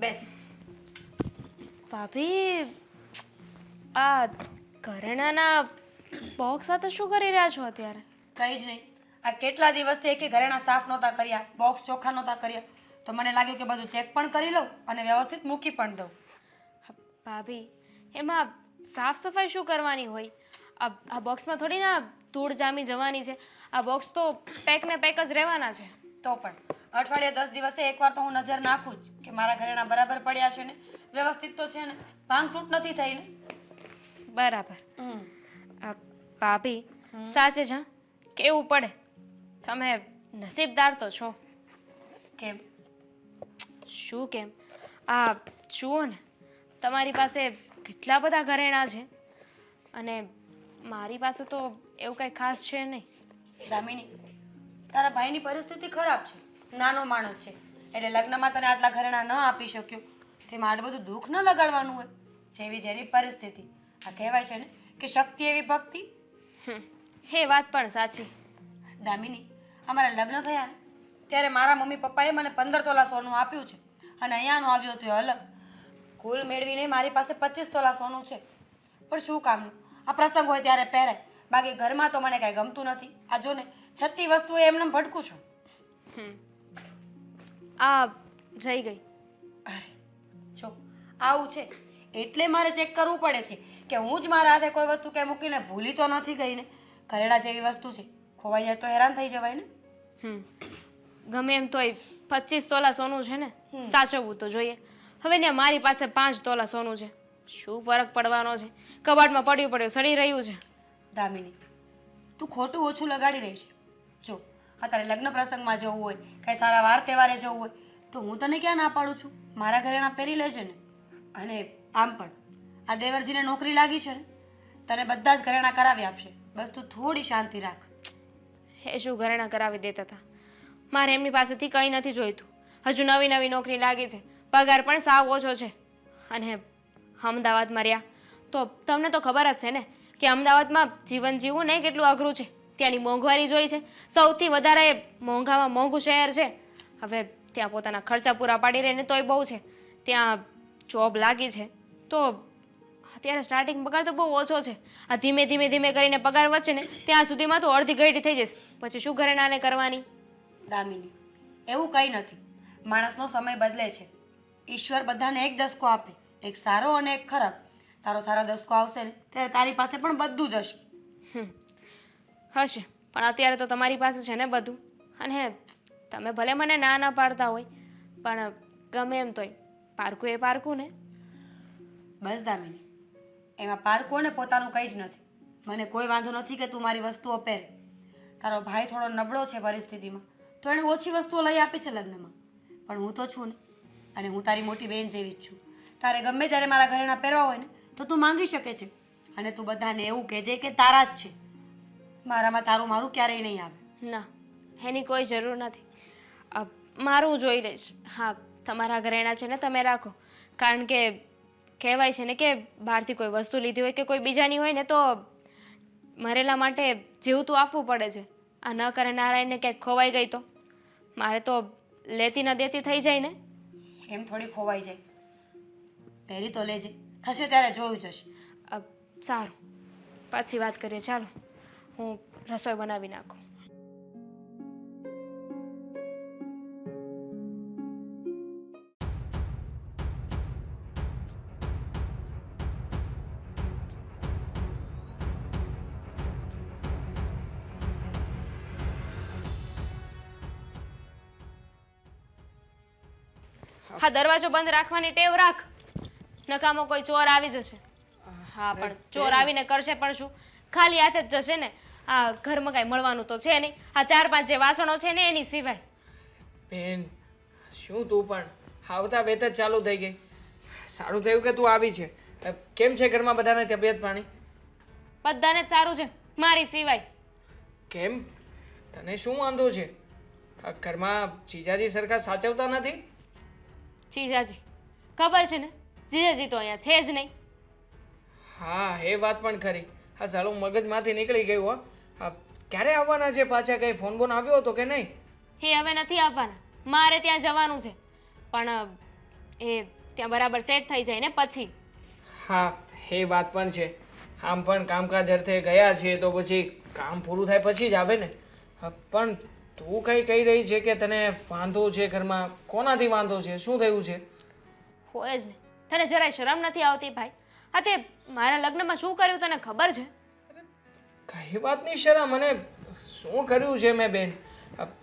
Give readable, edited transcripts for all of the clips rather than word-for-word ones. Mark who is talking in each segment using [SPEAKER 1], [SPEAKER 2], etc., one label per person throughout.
[SPEAKER 1] બેસ.
[SPEAKER 2] ભાભી, આ ઘરેણાના બોક્સ સાથે શું કરી રહ્યા છો અત્યારે?
[SPEAKER 1] કંઈ જ નહીં. આ કેટલા દિવસથી એકે ઘરેણા સાફ નહોતા કર્યા, બોક્સ ચોખ્ખા નહોતા કર્યા, તો મને લાગ્યું કે બધું ચેક પણ કરી લઉં અને વ્યવસ્થિત મૂકી પણ દઉં.
[SPEAKER 2] ભાભી, એમાં સાફ સફાઈ શું કરવાની હોય? આ બોક્સમાં થોડી ના ધૂળ જામી જવાની છે. આ બોક્સ તો પેક ને પેક જ રહેવાના છે.
[SPEAKER 1] તો પણ અઠવાડિયે 10 દિવસે એકવાર તો હું નજર નાખું જ કે મારા ઘરેણા બરાબર પડ્યા છે ને, વ્યવસ્થિત તો છે ને, ભાંગતૂટ નથી થઈ ને.
[SPEAKER 2] બરાબર. ભાભી, સાચે જ હા, કેવું પડે. તમે નસીબદાર તો છો.
[SPEAKER 1] કેમ?
[SPEAKER 2] શું કેમ? આ જુઓ ને, તમારી પાસે કેટલા બધા ઘરેણાં છે અને મારી પાસે તો એવું કંઈ ખાસ છે નહીં.
[SPEAKER 1] દામિની, તારા ભાઈની પરિસ્થિતિ ખરાબ છે, નાનો માણસ છે, એટલે લગ્નમાં તને આટલા ઘરેણા ન આપી શક્યો. તેમાં આટલું બધું દુઃખ ન લગાડવાનું હોય. જેવી જેની પરિસ્થિતિ. આ કહેવાય છે ને કે શક્તિ એવી ભક્તિ.
[SPEAKER 2] એ વાત પણ સાચી.
[SPEAKER 1] દામિની, અમારા લગ્ન થયા ને ત્યારે મારા મમ્મી પપ્પાએ મને 15 તોલા સોનું આપ્યું છે અને અહીંયાનું આવ્યું હતું એ અલગ. કુલ મેળવીને મારી પાસે 25 તોલા સોનું છે. પણ શું કામનું? આ પ્રસંગ હોય ત્યારે પહેરાય, બાકી ઘરમાં તો મને કાંઈ ગમતું નથી. આ જો ને, છત્તી વસ્તુઓ એમને ભટકું છું.
[SPEAKER 2] આ રહી ગઈ.
[SPEAKER 1] અરે જો, આવું છે એટલે મારે ચેક કરવું પડે છે કે હું જ મારા હાથે કોઈ વસ્તુ કે મૂકીને ભૂલી તો નથી ગઈ ને. ઘરેડા જેવી વસ્તુ છે, ખોવાઈ જાય તો હેરાન થઈ જવાય ને.
[SPEAKER 2] ગમે એમ તોય 25 તોલા સોનું છે ને, સાચવવું તો જોઈએ. હવે ને મારી પાસે 5 તોલા સોનું છે, શું ફરક પડવાનો છે? કબાટમાં પડ્યું પડ્યું સડી રહ્યું છે.
[SPEAKER 1] દામિની, તું ખોટું ઓછું લગાડી રહી છે. જો, અત્યારે લગ્ન પ્રસંગમાં જવું હોય, કાંઈ સારા વાર તહેવારે જવું હોય તો હું તને ક્યાં ના પાડું છું? મારા ઘરેણા પહેરી લેજે ને. અને આમ પણ આ દેવરજીને નોકરી લાગી છે ને, તને બધા જ ઘરેણા કરાવી આપશે. બસ તું થોડી શાંતિ રાખ.
[SPEAKER 2] એ શું ઘરેણા કરાવી દેતા હતા? મારે એમની પાસેથી કંઈ નથી જોઈતું. હજુ નવી નવી નોકરી લાગી છે, પગાર પણ સાવ ઓછો છે. અને અમદાવાદમાં રહ્યા તો તમને તો ખબર જ છે ને કે અમદાવાદમાં જીવન જીવવું ને કેટલું અઘરું છે. ત્યાંની મોંઘવારી જોઈ છે, સૌથી વધારે મોંઘામાં મોંઘું શહેર છે. હવે ત્યાં પોતાના ખર્ચા પૂરા પાડી રહીને તોય બહુ છે. ત્યાં જોબ લાગી છે તો અત્યારે સ્ટાર્ટિંગ પગાર તો બહુ ઓછો છે. આ ધીમે ધીમે ધીમે કરીને પગાર વધશે ને ત્યાં સુધીમાં તો અડધી ઘડી થઈ જશે. પછી શું ઘરેણાને કરવાની?
[SPEAKER 1] દામિની, એવું કંઈ નથી. માણસનો સમય બદલે છે. ઈશ્વર બધાને એક દસકો આપે, એક સારો અને એક ખરાબ. તારો સારો દસકો આવશે ને ત્યારે તારી પાસે પણ બધું જ હશે.
[SPEAKER 2] હશે, પણ અત્યારે તો તમારી પાસે છે ને બધું. અને તમે ભલે મને ના ના પાડતા હોય, પણ ગમે એમ તોય પારકું એ પારકું ને.
[SPEAKER 1] બસ દામિની, એમાં પારકો ને પોતાનું કંઈ જ નથી. મને કોઈ વાંધો નથી કે તું મારી વસ્તુઓ પહેરે. તારો ભાઈ થોડો નબળો છે પરિસ્થિતિમાં, તો એણે ઓછી વસ્તુઓ લઈ આપી છે લગ્નમાં. પણ હું તો છું ને, અને હું તારી મોટી બહેન જેવી જ છું. તારે ગમે ત્યારે મારા ઘરેણા પહેરવા હોય ને તો તું માંગી શકે છે. અને તું બધાને એવું કહેજે કે તારા જ છે. મારામાં તારું મારું ક્યારેય નહીં આવે.
[SPEAKER 2] ના, એની કોઈ જરૂર નથી. મારું જોઈ લઈશ. હા, તમારા ઘરેણા છે ને તમે રાખો. કારણ કે કહેવાય છે ને કે બહારથી કોઈ વસ્તુ લીધી હોય કે કોઈ બીજાની હોય ને તો મરેલા માટે જીવતું આપવું પડે છે. આ ન કરે નારાયણને ક્યાંક ખોવાઈ ગઈ તો મારે તો લેતી ન દેતી થઈ જાય ને.
[SPEAKER 1] એમ થોડી ખોવાઈ જાય. પહેરી તો લેજે, થશે ત્યારે જોયું જશે.
[SPEAKER 2] સારું, પાછી વાત કરીએ. ચાલો, હું રસોઈ બનાવી નાખું. હા, દરવાજો બંધ રાખવાની ટેવ રાખ, નકામો કોઈ ચોર આવી જશે. હા, પણ ચોર આવીને કરશે પણ શું? ખાલી હાથે જ જશે ને. આ ઘરમાં કાંઈ મળવાનું તો છે નહીં. આ 4-5 જે વાસણો છે ને એની સિવાય.
[SPEAKER 3] બેન, શું તું પણ આવતા વેત જ ચાલુ થઈ ગઈ. સારું થયું કે તું આવી છે. કેમ છે ઘરમાં બધાને તબિયત પાણી?
[SPEAKER 2] બધાને જ સારું છે, મારી સિવાય.
[SPEAKER 3] કેમ, તને શું વાંધો છે? આ ઘરમાં જીજાજી સરખા સાચવતા નથી?
[SPEAKER 2] જીજાજી, ખબર છે ને, જીજાજી તો અહીંયા છે જ નહીં.
[SPEAKER 3] હા, એ વાત પણ ખરી. હા, ચાલો, મગજમાંથી નીકળી ગયું. હો, હા, ક્યારે આવવાના છે પાછા? કંઈ ફોન બોન આવ્યો હતો કે નહીં?
[SPEAKER 2] એ હવે નથી આવવાના. મારે ત્યાં જવાનું છે, પણ એ ત્યાં બરાબર સેટ થઈ જાય ને પછી.
[SPEAKER 3] હા એ વાત પણ છે. આમ પણ કામકાજ અર્થે ગયા છીએ તો પછી કામ પૂરું થાય પછી જ આવે ને. પણ તું કઈ કહી રહી છે કે તને વાંધો છે ઘરમાં? કોનાથી વાંધો છે? શું થયું છે?
[SPEAKER 2] હોય જ ને, તને જરાય શરમ નથી આવતી ભાઈ? હા તે મારા લગ્નમાં શું કર્યું તને ખબર છે?
[SPEAKER 3] કઈ વાતની શરમ? અને શું કર્યું છે મેં બેન?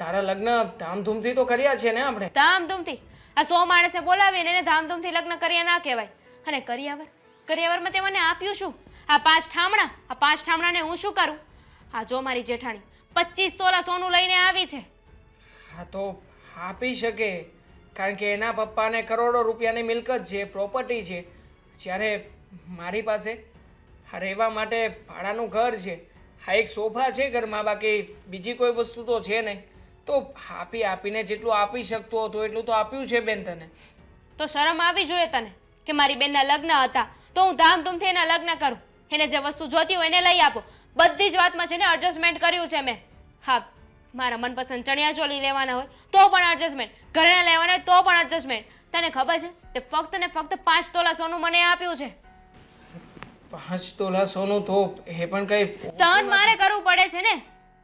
[SPEAKER 3] તારા લગ્ન ધામધૂમથી તો કર્યા છે ને આપણે?
[SPEAKER 2] ધામધૂમથી? આ 100 માણસે બોલાવીને એને ધામધૂમથી લગ્ન કર્યા ના કહેવાય. અને કરિયાવરમાં તે મને આપ્યું શું? આ 5 ઠામણા. આ 5 ઠામણાને હું શું કરું? આ જો મારી જેઠાણી 25 તોલા સોનું લઈને આવી છે.
[SPEAKER 3] હા તો આપી શકે, કારણ કે એના પપ્પાને કરોડો રૂપિયાની મિલકત છે, પ્રોપર્ટી છે. જ્યારે મારી પાસે આ રહેવા માટે ભાડાનું ઘર છે, આ એક સોફા છે ઘરમાં, બાકી બીજી કોઈ વસ્તુ તો છે નહીં. તો આપીને જેટલું આપી શકતો હતો એટલું તો આપ્યું છે બેન તને.
[SPEAKER 2] તો શરમ આવી જોઈએ તને કે મારી બેનના લગ્ન હતા તો હું ધામધૂમથી એના લગ્ન કરું. એને જે વસ્તુ જોતી હોય એને લઈ આપો. બધી જ વાતમાં છે ને એડજસ્ટમેન્ટ કર્યું છે મેં. હા, મારા મનપસંદ ચણિયાચોળી લેવાના હોય તો પણ એડજસ્ટમેન્ટ, ઘરેણાં લેવાના હોય તો પણ એડજસ્ટમેન્ટ. તને ખબર છે તે ફક્ત ને ફક્ત 5 તોલા સોનું મને આપ્યું છે.
[SPEAKER 3] 5 તોલા સોનું તો એ પણ કઈ
[SPEAKER 2] સહન મારે કરવું પડે છે ને.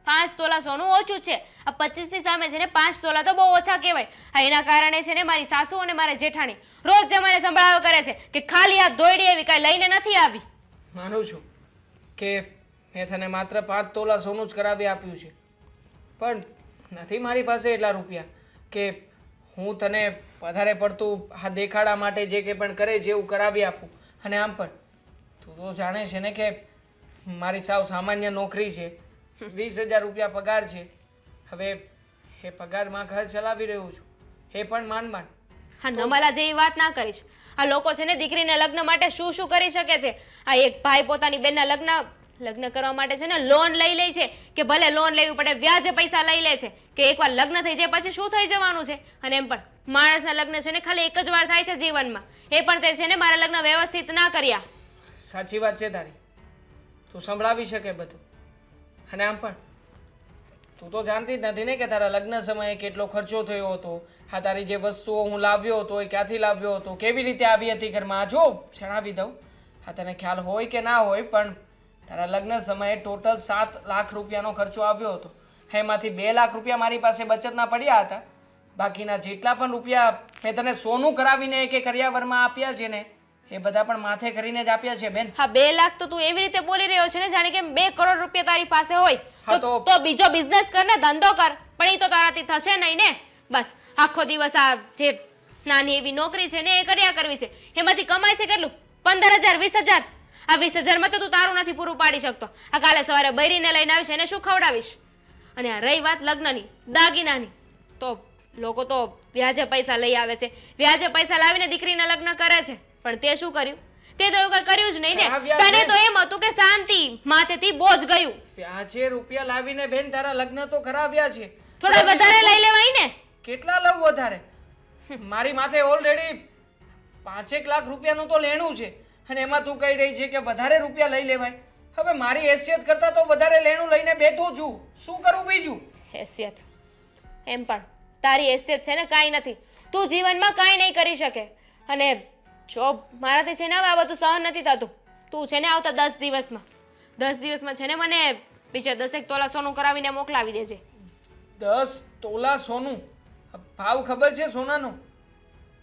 [SPEAKER 2] 5 તોલા સોનું ઓછું જ છે. આ 25 ની સામે છે ને 5 તોલા તો બહુ ઓછા કહેવાય. હા, એના કારણે છે ને મારી સાસુ અને મારા જેઠાણી રોજ જે મને સંભળાવ્યો કરે છે કે ખાલી હાથ દોડી આવી, કાંઈ લઈને નથી આવી.
[SPEAKER 3] માનું છું કે મેં તને માત્ર 5 તોલા સોનું જ કરાવી આપ્યું છે, પણ નથી મારી પાસે એટલા રૂપિયા કે હું તને વધારે પડતું આ દેખાડા માટે જે કંઈ પણ કરે છે એવું કરાવી આપું. અને આમ પણ તું તો જાણે છે ને કે મારી સાવ સામાન્ય નોકરી છે, 20,000 રૂપિયા પગાર છે. હવે એ પગારમાં ઘર ચલાવી રહ્યું છું, એ પણ માંડ.
[SPEAKER 2] હા, નમલા જેવી વાત ના કરીશ. આ લોકો છે ને દીકરીના લગ્ન માટે શું શું કરી શકે છે. આ એક ભાઈ પોતાની બેનના લગ્ન કરવા માટે છે ને લોન લઈ લે છે, કે ભલે લોન લેવી પડે વ્યાજે પૈસા લઈ લે છે, કે એકવાર લગ્ન થઈ જાય પછી શું થઈ જવાનું છે. અને એમ પણ માણસના લગ્ન છે ને ખાલી એક જ વાર થાય છે જીવનમાં. એ પણ તે છે ને મારા લગ્ન વ્યવસ્થિત ના કર્યા.
[SPEAKER 3] સાચી વાત છે તારી, તું સંભળાવી શકે બધું. અને આમ પણ તું તો જાણતી જ નથી ને કે તારા લગ્ન સમયે કેટલો ખર્ચો થયો હતો. હા, તારી જે વસ્તુઓ હું લાવ્યો હતો એ ક્યાંથી લાવ્યો હતો, કેવી રીતે આવી હતી ઘરમાં, જો જણાવી દઉં. હા, તને ખ્યાલ હોય કે ના હોય પણ તારા લગ્ન સમયે ટોટલ 7 લાખ રૂપિયાનો ખર્ચો આવ્યો હતો. એમાંથી 2 લાખ રૂપિયા મારી પાસે બચતના પડ્યા હતા. બાકીના જેટલા પણ રૂપિયા મેં તને સોનું કરાવીને કે કરિયાવરમાં આપ્યા છે ને એ બધા પણ માથે કરીને જ આપ્યા છે બેન.
[SPEAKER 2] હા, 2 લાખ તો તું એવી રીતે બોલી રહ્યો છે ને જાણે કે 2 કરોડ રૂપિયા તારી પાસે હોય.
[SPEAKER 3] હા,
[SPEAKER 2] તો બીજો બિઝનેસ કર ને, ધંધો કર. પણ એ તો તારાથી થશે નહીં ને. બસ આખો દિવસ આ જે નાની એવી નોકરી છે ને એ કર્યા કરવી છે. એમાંથી કમાય છે કેટલું? 15,000 20,000. આ 20,000 માં તો તું તારું નથી પૂરું પાડી શકતો. આ કાલે સવારે બૈરીને લઈને આવીશ એને શું ખવડાવીશ? અને આ રહી વાત લગ્નની, દાગીનાની, તો લોકો તો વ્યાજે પૈસા લઈ આવે છે, વ્યાજે પૈસા લાવીને દીકરીના લગ્ન કરે છે. પણ તે શું કર્યું? તે તો એવું કઈ કર્યું જ નહીં ને. તને તો એમ હતું કે શાંતિ, માથેથી બોજ ગયું.
[SPEAKER 3] વ્યાજે રૂપિયા લાવીને બેન તારા લગ્ન તો કરાવ્યા છે.
[SPEAKER 2] થોડા વધારે લઈ લેવાય ને.
[SPEAKER 3] કેટલા લઉં વધારે? મારી માથે ઓલરેડી 5 લાખ રૂપિયાનું તો લેણું છે અને એમાં તું કહી રહી છે કે વધારે રૂપિયા લઈ લેવાય. હવે મારી હેસિયત કરતા તો વધારે લેણું લઈને બેઠો છું, શું કરું બીજું?
[SPEAKER 2] હેસિયત? એમ પણ તારી હેસિયત છે ને કાંઈ નથી. તું જીવનમાં કાંઈ નહીં કરી શકે. અને જો મારાથી છે ને હવે આ બધું સહન નથી થતું. તું છે ને આવતા 10 દિવસમાં છે ને મને બીજા 10 તોલા સોનું કરાવીને મોકલાવી દેજે.
[SPEAKER 3] 10 તોલા સોનું? ભાવ ખબર છે સોનાનો?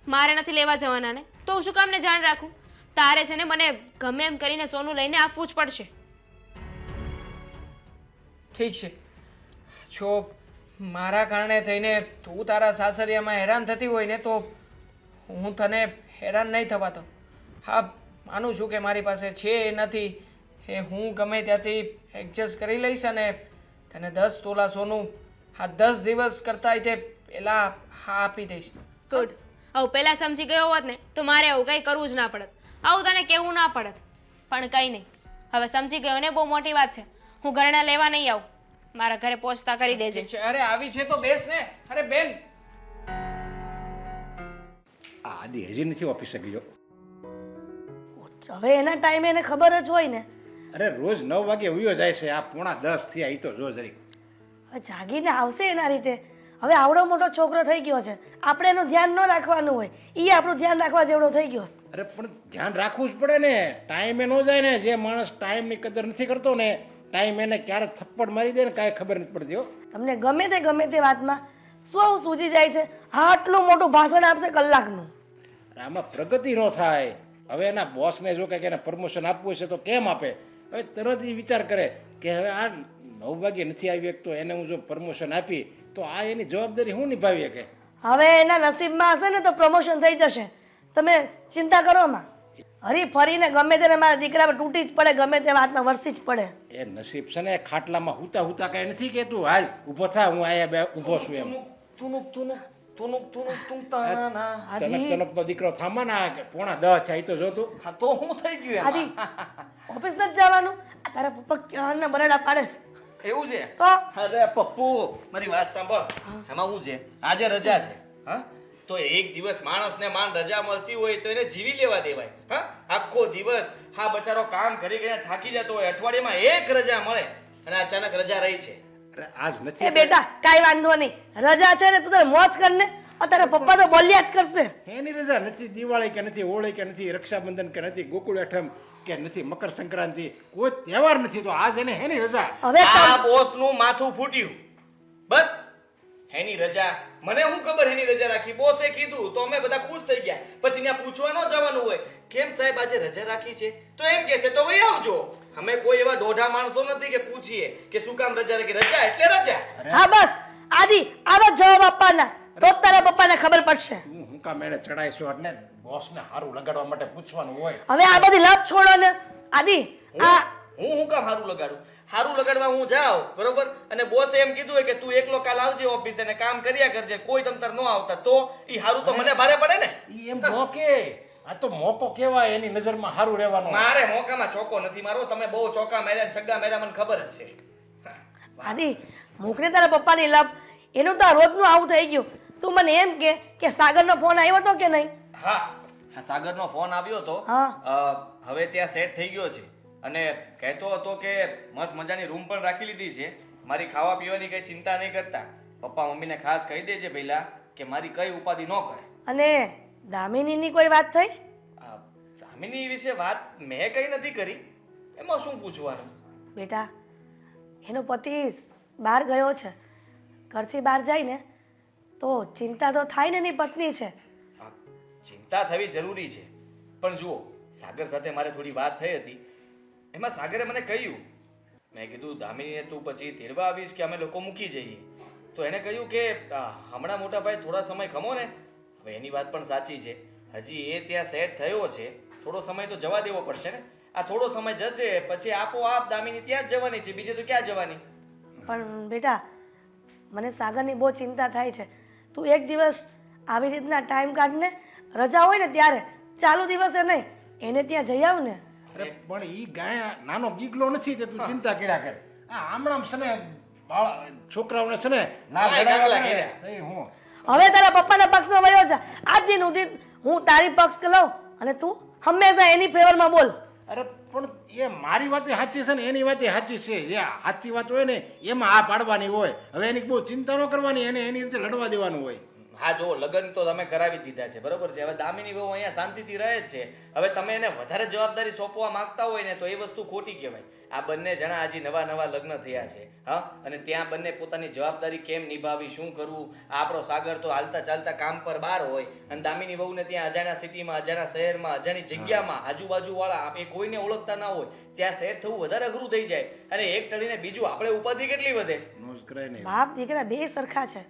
[SPEAKER 2] મારે નથી લેવા જવાના ને, તો હું શું કામને જાણ રાખું? તારે છે ને મને ગમે એમ કરીને સોનું લઈને આપવું જ પડશે.
[SPEAKER 3] ઠીક છે, જો મારા કારણે થઈને તું તારા સાસરિયામાં હેરાન થતી હોય ને તો હું તને હેરાન નહીં થવા દઉં. હા, માનું છું કે મારી પાસે છે એ નથી, એ હું ગમે ત્યાંથી એડજસ્ટ કરી લઈશ અને તને 10 તોલા સોનું આ 10 દિવસ કરતાં તે પહેલાં હા આપી દઈશ.
[SPEAKER 2] ગુડ. આવું પહેલાં સમજી ગયો હોત ને તો મારે આવું કંઈ કરવું જ ના પડત, આવું તને કહેવું ના પડત. પણ કંઈ નહીં, હવે સમજી ગયો ને, બહુ મોટી વાત છે. હું ઘરેણાં લેવા નહીં આવું, મારા ઘરે પહોંચતા કરી દેજે.
[SPEAKER 3] અરે આવી છે તો બેસ ને. અરે બેન,
[SPEAKER 4] આદિ હજી નથી ઓફિસે ગયો.
[SPEAKER 1] હવે એના ટાઈમે એને ખબર જ હોય ને.
[SPEAKER 4] અરે રોજ 9 વાગે ઉયો જાય છે, આ 9:45 થયા. એ તો જો જરી
[SPEAKER 1] હવે જાગીને આવશે એના રીતે.
[SPEAKER 5] હવે આવડો મોટો છોકરો થઈ ગયો છે, આપણે એનું ધ્યાન ન રાખવાનું હોય, એ આપણું ધ્યાન રાખવા જેવડો થઈ ગયો છે.
[SPEAKER 4] અરે પણ ધ્યાન રાખવું જ પડે ને, ટાઈમે ન જાય ને. જે માણસ ટાઈમની કદર નથી કરતો ને, ટાઈમ એને ક્યારે થપ્પડ મારી દે ને કાંઈ ખબર નથી પડતી હો.
[SPEAKER 5] તમને ગમે તે વાતમાં શું સૂજી જાય છે, આટલું મોટું ભાષણ આપશે કલાકનું.
[SPEAKER 4] અરે આમાં પ્રગતિ ન થાય. હવે એના બોસને જો કંઈક એને પ્રમોશન આપવું છે તો કેમ આપે? હવે તરત એ વિચાર કરે કે હવે આ 9 વાગે નથી આવી શકતો, એને હું જો પ્રમોશન આપી તો આ એની જવાબદારી હું નિભાવી શકે?
[SPEAKER 5] હવે એના નસીબમાં હશે ને તો પ્રમોશન થઈ જશે, તમે ચિંતા કરો માં. હરી ફરીને ગમે તેને મારા દીકરા પર તૂટી જ પડે, ગમે તે વાતમાં વરસી જ પડે.
[SPEAKER 4] એ નસીબ છે ને, ખાટલામાં હુતા હુતા કાંઈ નથી કહેતું હાલ ઊભો થા, હું અહીંયા ઊભો છું એમ. તનક તો દીકરો થામા ના 9:45 છે, એ તો જોતું.
[SPEAKER 6] હા તો હું થઈ ગયું
[SPEAKER 5] આદિ ઓફિસ નથી જવાનું? આ તારા પપ્પા ક્યારના બરાડા પાડે છે
[SPEAKER 6] એવું છે?
[SPEAKER 5] તો
[SPEAKER 6] અરે પપ્પુ મારી વાત સાંભળ. એમાં શું છે, આજે રજા છે. હા તો એક દિવસ માણસને માંડ રજા મળતી હોય તો એને જીવી લેવા દેવાય. હા આખો દિવસ હા બચારો કામ કરી કરીને થાકી જતો હોય, અઠવાડિયામાં એક રજા મળે અને અચાનક રજા રહી છે.
[SPEAKER 4] અરે આજ
[SPEAKER 5] એ
[SPEAKER 4] નથી.
[SPEAKER 5] બેટા કાંઈ વાંધો નહીં, રજા છે ને તું તારે મોજ કર ને. તારા પપ્પા તો બોલ્યા જ કરશે.
[SPEAKER 4] એની રજા નથી. દિવાળી કે નથી, હોળી કે નથી, રક્ષાબંધન કે નથી, ગોકુળ આઠમ કે નથી, મકર સંક્રાંતિ, કોઈ તહેવાર નથી. તો આજ એને હેની રજા?
[SPEAKER 5] હવે
[SPEAKER 6] આ બોસ નું માથું ફૂટ્યું બસ. એની રજા મને હું ખબર એની રજા રાખી, બોસે કીધું તો અમે બધા ખુશ થઈ ગયા. પછી ત્યાં પૂછવા ન જવાનું હોય કેમ સાહેબ આજે રજા રાખી છે, તો એમ કહેશે તો ભાઈ આવજો. અમે કોઈ એવા દોઢા માણસો નથી કે પૂછીએ કે શું કામ રજા રાખી. રજા એટલે રજા.
[SPEAKER 5] હા બસ આદિ આવા જવાબ આપવાના તો જ તારા પપ્પાને ખબર પડશે.
[SPEAKER 4] હું કામ એને ચડાઈશું એટલે બોસને સારું લગાડવા માટે પૂછવાનું હોય.
[SPEAKER 5] હવે આ બધી લપ છોડો ને આદિ. આ
[SPEAKER 6] હું કામ હારું લગાડું? હારું લગાડવા હું જાઉં બરોબર, અને બોસે એમ કીધું હોય કે તું એકલો કાલ આવજે ઓફિસે ને કામ કર્યા કરજે, કોઈ તમતાર ન આવતા, તો ઈ હારું તો મને ભારે પડે ને.
[SPEAKER 4] ઈ એમ નો કે, આ તો મોકો કહેવાય, એની નજરમાં સારું રહેવાનું.
[SPEAKER 6] મારે મોકામાં ચોકો નથી મારો. તમે બહુ ચોકા માર્યા ને છગ્ગા માર્યા મને ખબર જ છે.
[SPEAKER 5] આદિ મૂકને તારા પપ્પાની લપ, એનું તો આ રોજનું આવું થઈ ગયું. તું મને એમ કે સાગરનો ફોન આવ્યો હતો કે નહીં?
[SPEAKER 6] હા સાગરનો ફોન આવ્યો હતો.
[SPEAKER 5] હા.
[SPEAKER 6] હવે ત્યાં સેટ થઈ ગયો છે અને કહેતો હતો કે મસ્ત મજાની રૂમ પણ રાખી લીધી છે. મારી ખાવા પીવાની કઈ ચિંતા નહીં કરતા. પપ્પા મમ્મીને ખાસ કહી દેજે પહેલા કે મારી કઈ ઉપાધિ ન કરે.
[SPEAKER 5] અને દામિનીની કોઈ વાત થઈ?
[SPEAKER 6] દામિની વિશે વાત મેં કઈ નથી કરી, એમાં શું પૂછવાનું?
[SPEAKER 5] બેટા એનો પતિ બહાર ગયો છે, ઘરથી બહાર જાય ને તો ચિંતા તો થાય ને. એની પત્ની છે.
[SPEAKER 6] ચિંતા થવી જરૂરી છે, પણ જુઓ સાગર સાથે મારે થોડી વાત થઈ હતી. એમાં સાગરે મને કહ્યું, મેં કીધું દામિનીને તું પછી તેડવા આવીશ કે અમે લોકો મૂકી જઈએ? તો એને કહ્યું કે હમણાં મોટા ભાઈ થોડા સમય ખમો ને. હવે એની વાત પણ સાચી છે, હજી એ ત્યાં સેટ થયો છે, થોડો સમય તો જવા દેવો પડશે ને. આ થોડો સમય જશે પછી આપોઆપ દામિની ત્યાં જ જવાની છે, બીજે તો ક્યાં જવાની?
[SPEAKER 5] પણ બેટા મને સાગરની બહુ ચિંતા થાય છે. તું એક દિવસ આવી રીતના ટાઈમ કાઢને, રજા હોય ને ત્યારે, ચાલુ દિવસે નહીં, એને ત્યાં જઈ આવ ને.
[SPEAKER 4] અરે પણ ઈ ગાય નાનો ગીગલો નથી કે તું ચિંતા કર્યા કરે. આ આમણામ છે ને છોકરાઓને છે ને ના ગડાવ્યા કરે તે હું.
[SPEAKER 5] હવે તારા પપ્પાના પક્ષમાં વયો છે. આજ દિન સુધી હું તારી પક્ષ લઉં અને તું હંમેશા એની ફેવરમાં બોલ.
[SPEAKER 4] અરે પણ એ મારી વાત સાચી છે ને એની વાત સાચી છે. જે સાચી વાત હોય ને એમાં આ પાડવાની હોય. હવે એની બહુ ચિંતા ન કરવાની, એને એની રીતે લડવા દેવાનું હોય.
[SPEAKER 6] હા જો લગ્ન તો તમે કરાવી દીધા છે બરોબર છે. હવે દામિની બહુ અહીંયા શાંતિથી રહે જ છે. હવે તમે એને વધારે જવાબદારી સોંપવા માંગતા હોય ને તો એ વસ્તુ ખોટી કહેવાય. આ બંને જણા હજી નવા લગ્ન થયા છે. હા અને ત્યાં બંને પોતાની જવાબદારી કેમ નિભાવી, શું કરવું? આપણો સાગર તો હાલતા ચાલતા કામ પર બહાર હોય અને દામિની બહુને ત્યાં અજાણ્યા સિટીમાં, અજાણ્યા શહેરમાં, અજાણી જગ્યામાં, આજુબાજુ વાળા એ કોઈને ઓળખતા ના હોય ત્યાં સેટ થવું વધારે અઘરું થઈ જાય. અને એક ટળીને બીજું આપણે ઉપાધિ કેટલી વધે.
[SPEAKER 5] બાપ દીકરા બે સરખા છે.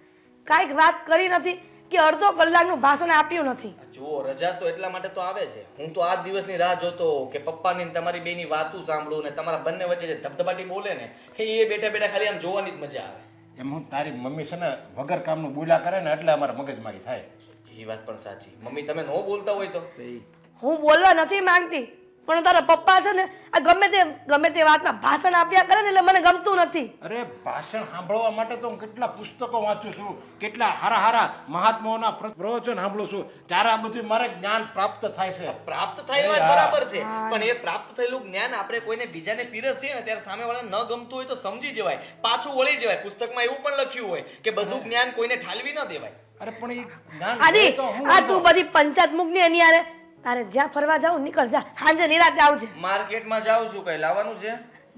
[SPEAKER 5] કાંઈક વાત કરી નથી કે અડધો કલાકનું ભાષણ આપ્યું નથી.
[SPEAKER 6] જુઓ રજા તો એટલા માટે તો આવે છે. હું તો આ દિવસની રાહ જોતો કે પપ્પાની તમારી બેની વાતું સાંભળું ને તમારા બંને વચ્ચે જે ધબધબાટી બોલે ને એ બેઠા બેઠા ખાલી આમ જોવાની જ મજા આવે.
[SPEAKER 4] એમ હું તારી મમ્મી છે ને વગર કામનું બોલ્યા કરે ને એટલે અમારે મગજમારી થાય.
[SPEAKER 6] એ વાત પણ સાચી. મમ્મી તમે ન બોલતા હોય તો?
[SPEAKER 5] હું બોલવા નથી માંગતી, પણ તારા પપ્પા છે ને આ ગમે તે વાતમાં ભાષણ આપ્યા કરે ને એટલે મને ગમતું નથી.
[SPEAKER 4] અરે ભાષણ સાંભળવા માટે તો હું કેટલા પુસ્તકો વાંચું છું, કેટલા હારા મહાત્માઓના પ્રવચન સાંભળું છું, ત્યારે આ બધું મારે જ્ઞાન પ્રાપ્ત થાય છે.
[SPEAKER 6] પ્રાપ્ત થાય એ વાત બરાબર છે, પણ એ પ્રાપ્ત થયેલું જ્ઞાન આપણે કોઈને બીજાને પીરસીએ ને ત્યારે સામેવાળાને ન ગમતું હોય તો સમજી જવાય, પાછું વળી જવાય. પુસ્તકમાં એવું પણ લખ્યું હોય કે બધું જ્ઞાન કોઈને ઠાલવી ન દેવાય.
[SPEAKER 4] અરે પણ એ જ્ઞાન
[SPEAKER 5] આદિ
[SPEAKER 4] હોય તો હું
[SPEAKER 5] આ તું બધી પંચાયત મૂકની એની યારે તારે જ્યાં ફરવા જાવ નીકળ જા, સાંજે નિરાતે આવજે.
[SPEAKER 6] માર્કેટમાં જાઉં છું, કઈ લાવવાનું છે?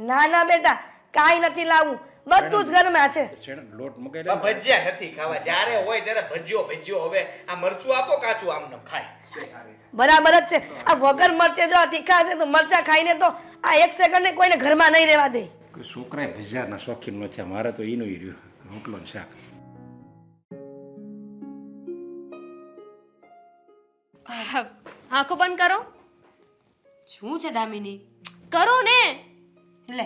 [SPEAKER 5] ના બેટા કાંઈ નથી લાવવું, બધું જ ઘરમાં છે.
[SPEAKER 4] લોટ મગાઈ
[SPEAKER 6] બા, ભજીયા નથી ખાવા, જ્યારે હોય ત્યારે ભજીયો. હવે આ મરચું આપો કાચું, આમ ખાય.
[SPEAKER 5] બરાબર જ છે. આ વગર મરચે જો આ તીખા છે તો મરચા ખાઈને તો આ એક સેકન્ડ કોઈને ઘરમાં નહીં રહેવા દે.
[SPEAKER 4] કોઈ છોકરાએ ભજીયાના શોખીન નો છે, મારે તો એનું રહ્યું રોટલો ને શાક.
[SPEAKER 2] આંખો બંધ કરો.
[SPEAKER 1] શું છે દામિની?
[SPEAKER 2] કરો ને.
[SPEAKER 1] લે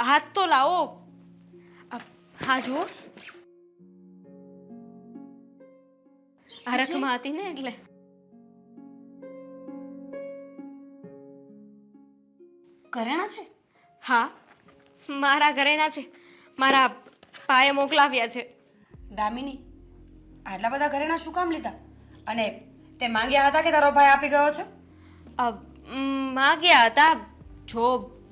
[SPEAKER 2] હાથ તો લાવો. હા જુઓ, આ રકમા હતી ને એટલે.
[SPEAKER 1] ઘરેણા છે?
[SPEAKER 2] હા, મારા ઘરેણા છે, મારા ભાઈએ મોકલાવ્યા છે.
[SPEAKER 1] દામિની, આટલા બધા ઘરેણા શું કામ લીધા? અને તે માંગ્યા હતા કે તારો ભાઈ આપી ગયો છે?
[SPEAKER 2] માગ્યા હતા. જો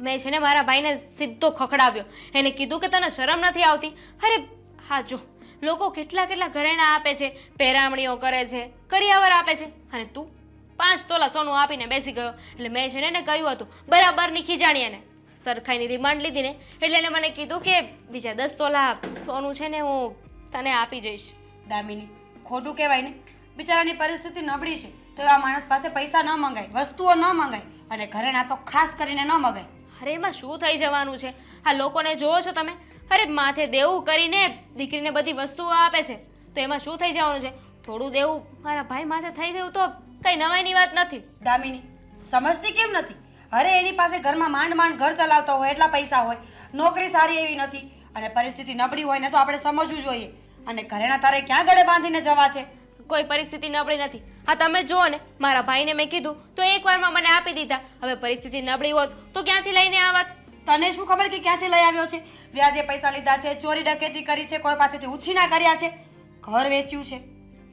[SPEAKER 2] મેં છે ને મારા ભાઈને સીધો ખખડાવ્યો, એને કીધું કે તને શરમ નથી આવતી? અરે હા, જો લોકો કેટલા ઘરેણા આપે છે, પહેરામણીઓ કરે છે, કરિયાવર આપે છે, અને તું 5 તોલા સોનું આપીને બેસી ગયો. એટલે મેં છે ને એને કહ્યું હતું, બરાબરની ખીજાણી એને સરખાઈની રિમાન્ડ લીધી ને, એટલે એને મને કીધું કે બીજા 10 તોલા સોનું છે ને હું તને આપી જઈશ.
[SPEAKER 1] દામિની, ખોટું કહેવાય ને, બિચારાની પરિસ્થિતિ નબળી છે તો એવા માણસ પાસે પૈસા ન મંગાય, વસ્તુઓ ન મંગાય, અને ઘરેણા તો ખાસ કરીને ન મંગાય.
[SPEAKER 2] અરે એમાં શું થઈ જવાનું છે? આ લોકોને જોવો છો તમે? અરે માથે દેવું કરીને દીકરીને બધી વસ્તુઓ આપે છે, તો એમાં શું થઈ જવાનું છે? થોડું દેવું મારા ભાઈ માથે થઈ ગયું તો કઈ નવાઈની વાત નથી.
[SPEAKER 1] દામિની, સમજતી કેમ નથી? અરે એની પાસે ઘરમાં માંડ ઘર ચલાવતો હોય એટલા પૈસા હોય, નોકરી સારી એવી નથી, અને પરિસ્થિતિ નબળી હોય ને તો આપણે સમજવું જોઈએ. અને ઘરેણા તારે ક્યાં ગળે બાંધીને જવા છે?
[SPEAKER 2] કોઈ પરિસ્થિતિ નબળી નથી. હા તમે જુઓ ને, મારા ભાઈને મેં કીધું તો એકવારમાં મને આપી દીધા. હવે પરિસ્થિતિ નબળી હોત તો ક્યાંથી લઈને આવત?
[SPEAKER 1] તને શું ખબર કે ક્યાંથી લઈ આવ્યો છે? વ્યાજે પૈસા લીધા છે, ચોરી ડકેતી કરી છે, કોઈ પાસેથી ઉછીના કર્યા છે, ઘર વેચ્યું છે.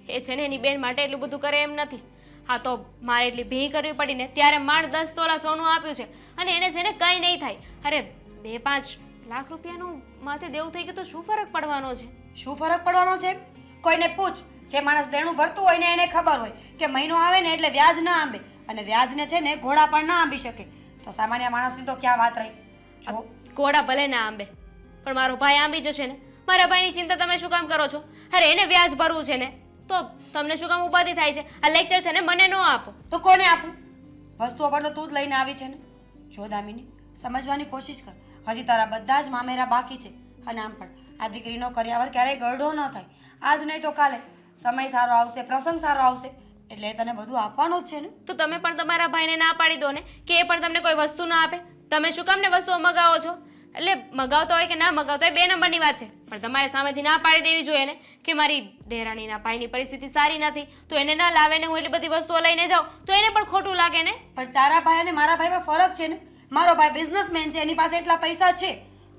[SPEAKER 2] એ છે ને એની બેન માટે એટલું બધું કરે એમ નથી. હા તો મારે એટલી ભી કરવી પડી ને ત્યારે માંડ 10 તોલા સોનું આપ્યું છે, અને એને છે ને કંઈ નહીં થાય. અરે 2-5 લાખ રૂપિયાનું માથે દેવું થઈ ગયું તો શું ફરક પડવાનો છે?
[SPEAKER 1] શું ફરક પડવાનો છે? કોઈને પૂછ, જે માણસ દેણું ભરતું હોય ને એને ખબર હોય કે મહિનો આવે ને એટલે વ્યાજ ના આંબે, અને વ્યાજને છે ને ઘોડા પણ ના આંબી શકે. તો સામાન્ય માણસની તો ક્યાં વાત રહી? જો
[SPEAKER 2] ઘોડા ભલે ના આંબે, પણ મારો ભાઈ આંબી જશે ને. મારા ભાઈની ચિંતા તમે શું કામ કરો છો? અરે એને વ્યાજ ભરવું છે ને, તો તમને શું કામ ઉપાધિ થાય છે? આ લેક્ચર છે ને મને ન આપો.
[SPEAKER 1] તો કોને આપું? વસ્તુઓ પર તો તું જ લઈને આવી છે ને. જો દામિની, સમજવાની કોશિશ કર, હજી તારા બધા જ મામેરા બાકી છે. અને આમ પણ આ દીકરીનો કરિયાવર ક્યારેય ગરડો ન થાય. આજ નહીં તો કાલે સમય સારો આવશે, પ્રસંગ સારો આવશે, એટલે એ તને બધું આપવાનું જ છે ને.
[SPEAKER 2] તો તમે પણ તમારા ભાઈને ના પાડી દો ને કે એ પણ તમને કોઈ વસ્તુ ના આપે. તમે શું કામ ને વસ્તુઓ મગાવો છો? એટલે મગાવતો હોય કે ના મગાવતો હોય 2 નંબરની વાત છે, પણ તમારે સામેથી ના પાડી દેવી જોઈએ ને કે મારી દેરાણીના ભાઈની પરિસ્થિતિ સારી નથી તો એને ના લાવે ને હું એટલી બધી વસ્તુઓ લઈને જાઉં તો એને પણ ખોટું લાગે ને.
[SPEAKER 1] પણ તારા ભાઈ અને મારા ભાઈમાં ફરક છે ને. મારો ભાઈ બિઝનેસમેન છે, એની પાસે એટલા પૈસા છે,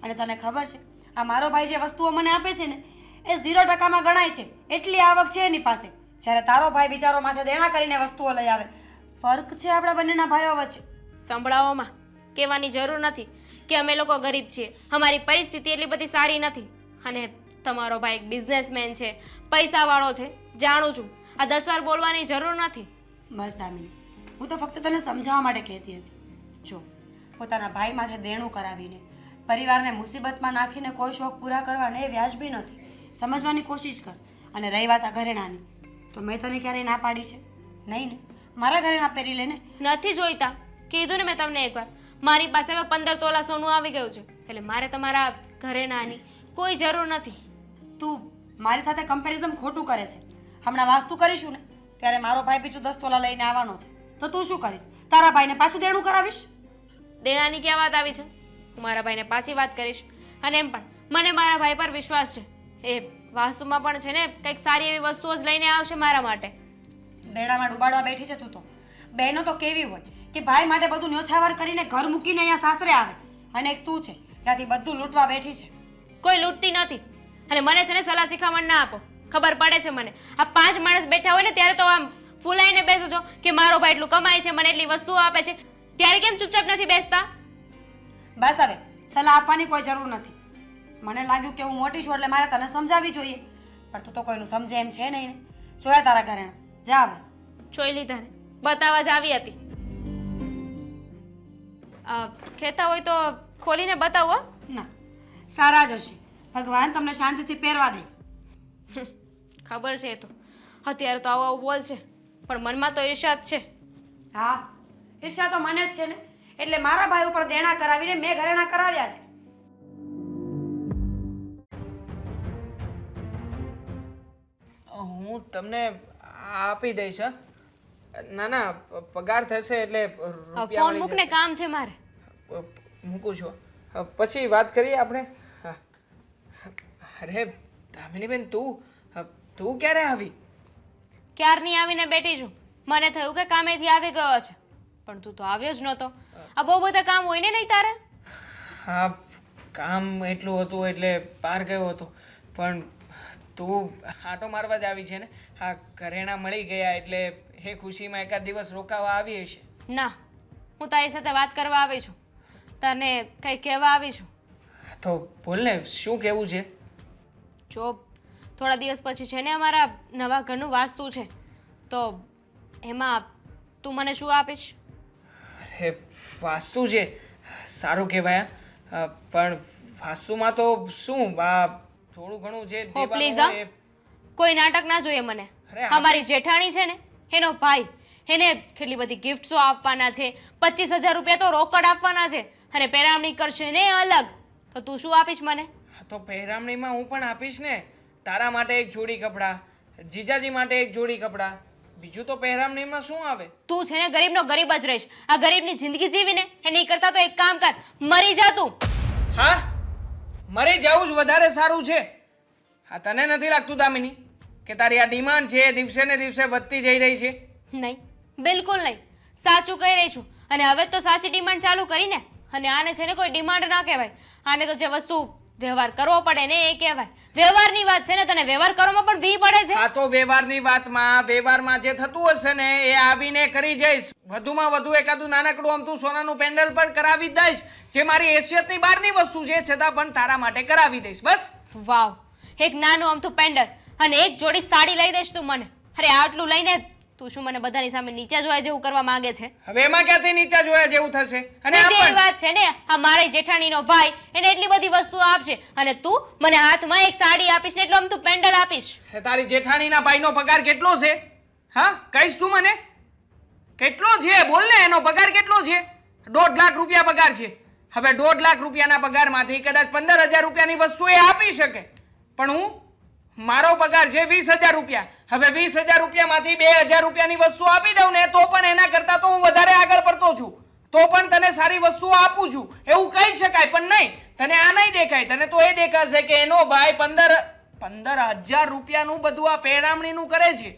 [SPEAKER 1] અને તને ખબર છે આ મારો ભાઈ જે વસ્તુઓ મને આપે છે ને એ 0%માં ગણાય છે, એટલી આવક છે એની પાસે. જ્યારે તારો ભાઈ બિચારો માથે દેણા કરીને વસ્તુઓ લઈ આવે. ફરક છે આપણા બંનેના ભાઈઓ વચ્ચે.
[SPEAKER 2] સંભળાવવામાં કહેવાની જરૂર નથી કે અમે લોકો ગરીબ છીએ, અમારી પરિસ્થિતિ એટલી બધી સારી નથી, અને તમારો ભાઈ એક બિઝનેસમેન છે, પૈસાવાળો છે, જાણું છું. આ 10 વાર બોલવાની જરૂર નથી.
[SPEAKER 1] બસ દામિની, હું તો ફક્ત તને સમજાવવા માટે કહેતી હતી. જો પોતાના ભાઈ માથે દેણું કરાવીને પરિવારને મુસીબતમાં નાખીને કોઈ શોખ પૂરા કરવાને એ વ્યાજબી નથી. સમજવાની કોશિશ કર. અને રહી વાત આ ઘરેણાની, તો મેં તને ક્યારેય ના પાડી છે? નહીં ને. મારા ઘરેણા પહેરી લે ને.
[SPEAKER 2] નથી જોઈતા, કીધું ને મેં તમને એકવાર. મારી પાસે હવે 15 તોલા સોનું આવી ગયું છે, એટલે મારે તમારા ઘરેણાની કોઈ જરૂર નથી.
[SPEAKER 1] તું મારી સાથે કમ્પેરિઝન ખોટું કરે છે. હમણાં વાસ્તુ કરીશું ને ત્યારે મારો ભાઈ બીજું 10 તોલા લઈને આવવાનો છે, તો તું શું કરીશ? તારા ભાઈને પાછું દેણું કરાવીશ?
[SPEAKER 2] દેણાની ક્યાં વાત આવી છે? હું મારા ભાઈને પાછી વાત કરીશ. અને એમ પણ મને મારા ભાઈ પર વિશ્વાસ છે, એ વાસ્તુમાં પણ છે ને કંઈક સારી એવી વસ્તુઓ જ લઈને આવશે મારા માટે.
[SPEAKER 1] દેણામાં ડૂબાડવા બેઠી છે તું તો. બહેનો તો કેવી હોય કે ભાઈ માટે બધું ન્યોછાવર કરીને ઘર મૂકીને અહીંયા સાસરે આવે, અને એક તું છે ત્યાંથી બધું લૂંટવા બેઠી છે.
[SPEAKER 2] કોઈ લૂંટતી નથી. અને મને છે ને સલાહ શીખામણ ના આપો. ખબર પડે છે મને. આ 5 માણસ બેઠા હોય ને ત્યારે તો આમ ફૂલાઈને બેસો છો કે મારો ભાઈ એટલું કમાય છે, મને એટલી વસ્તુઓ આપે છે, ત્યારે કેમ ચૂપચાપ નથી બેસતા?
[SPEAKER 1] બસ હવે સલાહ આપવાની કોઈ જરૂર નથી. મને લાગ્યું કે હું મોટી છું એટલે મારે તને સમજાવવી જોઈએ, પણ તું તો કોઈનું સમજે એમ છે નહીં ને. જોયા તારા ઘરેણા, જા હવે.
[SPEAKER 2] જોઈ લીધા ને, બતાવવા જ આવી હતી. કહેતા હોય તો ખોલીને બતાવો.
[SPEAKER 1] ના, સારા જ હશે. ભગવાન તમને શાંતિથી પહેરવા દે.
[SPEAKER 2] ખબર છે એ તો. અત્યારે તો આવું આવું બોલ છે, પણ મનમાં તો ઈર્ષા જ છે.
[SPEAKER 1] હા, ઈર્ષા તો મને જ છે ને, એટલે મારા ભાઈ ઉપર દેણા કરાવીને મેં ઘરેણા કરાવ્યા છે.
[SPEAKER 3] હું તમને આપી દઈશ. હં? ના ના, પગાર થશે એટલે રૂપિયા
[SPEAKER 2] ફોન
[SPEAKER 3] મળી
[SPEAKER 2] મૂકને,
[SPEAKER 3] જશે.
[SPEAKER 2] કામ છે મારે.
[SPEAKER 3] મૂકું છું. પછી વાત કરીએ આપણે. હા. અરે દામિનીબેન, તું ક્યારે આવી?
[SPEAKER 2] ક્યારની આવીને બેઠી છું. મને થયું કે કામેથી આવી ગયો છે, પણ તું તો આવ્યો જ નહોતો. આ બહુ બધા કામ હોય ને નહીં તારે?
[SPEAKER 3] હા, કામ એટલું હતું એટલે બહાર ગયો હતો, પણ તું આંટો મારવા જ આવી છે ને? હા, ઘરેણા મળી ગયા એટલે એ ખુશીમાં એકાદ દિવસ રોકાવા આવી હશે.
[SPEAKER 2] ના, હું તારી સાથે વાત કરવા આવી છું, તને કંઈ કહેવા આવી છું.
[SPEAKER 3] તો બોલ ને, શું કહેવું છે?
[SPEAKER 2] જો થોડા દિવસ પછી છે ને અમારા નવા ઘરનું વાસ્તુ છે, તો એમાં તું મને શું આપીશ?
[SPEAKER 3] અરે વાસ્તુ છે, સારું કહેવાય. પણ વાસ્તુમાં તો શું, થોડું ઘણું જે
[SPEAKER 2] હો
[SPEAKER 3] દેવાનું
[SPEAKER 2] પ્લીઝ,
[SPEAKER 3] હોય એ-
[SPEAKER 2] કોઈ નાટક ના જોઈએ મને.
[SPEAKER 3] અરે આ-
[SPEAKER 2] અમારી જેઠાણી છે ને, એનો ભાઈ, એને કેટલી બધી ગિફ્ટ્સો આપવાના છે, 25,000 રૂપિયા તો રોકડ આપવાના છે, અને પેરામણી કરશે ને અલગ. તો તું શું આપીશ મને?
[SPEAKER 3] હા, તો પહેરામણીમાં હું પણ આપીશ ને. તારા માટે એક જોડી કપડાં, જીજાજી માટે એક જોડી કપડાં, બીજું તો પહેરામણીમાં શું આવે?
[SPEAKER 2] તું છે ને ગરીબનો ગરીબ જ રહીશ. આ ગરીબની જિંદગી જીવીને એ નહીં કરતા તો એક કામ કર, મરી જા તું.
[SPEAKER 3] હા, મરી જવું જ વધારે સારું છે. હા, તને નથી લાગતું દામિની કે તારી આ ડિમાન્ડ છે એ દિવસે ને દિવસે વધતી જઈ રહી છે?
[SPEAKER 2] નહીં, બિલકુલ નહીં. સાચું કહી રહી છું. અને હવે તો સાચી ડિમાન્ડ ચાલુ કરીને. અને આને છે ને કોઈ ડિમાન્ડ ના કહેવાય. આને તો જે વસ્તુ વ્યવહાર કરવો પડે ને એ કહેવાય. વ્યવહારની વાત છે ને, તને વ્યવહાર કરવામાં પણ ભી પડે છે.
[SPEAKER 3] હા, તો વ્યવહારની વાતમાં વ્યવહારમાં જે થતું હશે ને એ આવીને કરી જઈશ. વધુમાં વધુ એકાદું નાનકડું અમથું સોનાનું પેન્ડલ પણ કરાવી જ દઈશ, જે મારી હેસિયતની બહારની વસ્તુ છે, છતાં પણ તારા માટે કરાવી દઈશ. બસ.
[SPEAKER 2] વાવ, એક નાનું અમથું પેન્ડલ અને એક જોડી સાડી લઈ દઈશ તું મને. અરે આટલું લઈને તું શું મને બધાની સામે નીચા જોયા જેવું કરવા માંગે છે?
[SPEAKER 3] હવે એમાં ક્યાંથી નીચા જોયા જેવું થશે? અને આમ
[SPEAKER 2] સીધી
[SPEAKER 3] પણ
[SPEAKER 2] વાત છે ને, આ મારી જેઠાણીનો ભાઈ એને એટલી બધી વસ્તુઓ આપશે, અને તું મને હાથમાં એક સાડી આપીશ ને એટલું અમથું પેન્ડલ આપીશ.
[SPEAKER 3] હે, તારી જેઠાણીના ભાઈનો પગાર કેટલો છે? હા, કહીશ તું મને? કેટલો છે? બોલ ને, એનો પગાર કેટલો છે? 1.5 લાખ રૂપિયા પગાર છે. હવે 1.5 લાખ રૂપિયાના પગારમાંથી કદાચ 15,000 રૂપિયાની વસ્તુ એ આપી શકે, પણ મારો પગાર છે 20,000 રૂપિયા. હવે 20,000 રૂપિયામાંથી 2,000 રૂપિયાની વસ્તુ આપી દઉં ને તો પણ એના કરતા તો હું વધારે આગળ પડતો છું, તો પણ તને સારી વસ્તુઓ આપું છું એવું કહી શકાય. પણ નહીં, તને આ નહીં દેખાય. તને તો એ દેખાશે કે એનો ભાઈ 15,000 રૂપિયાનું બધું આ પહેરામણીનું કરે છે.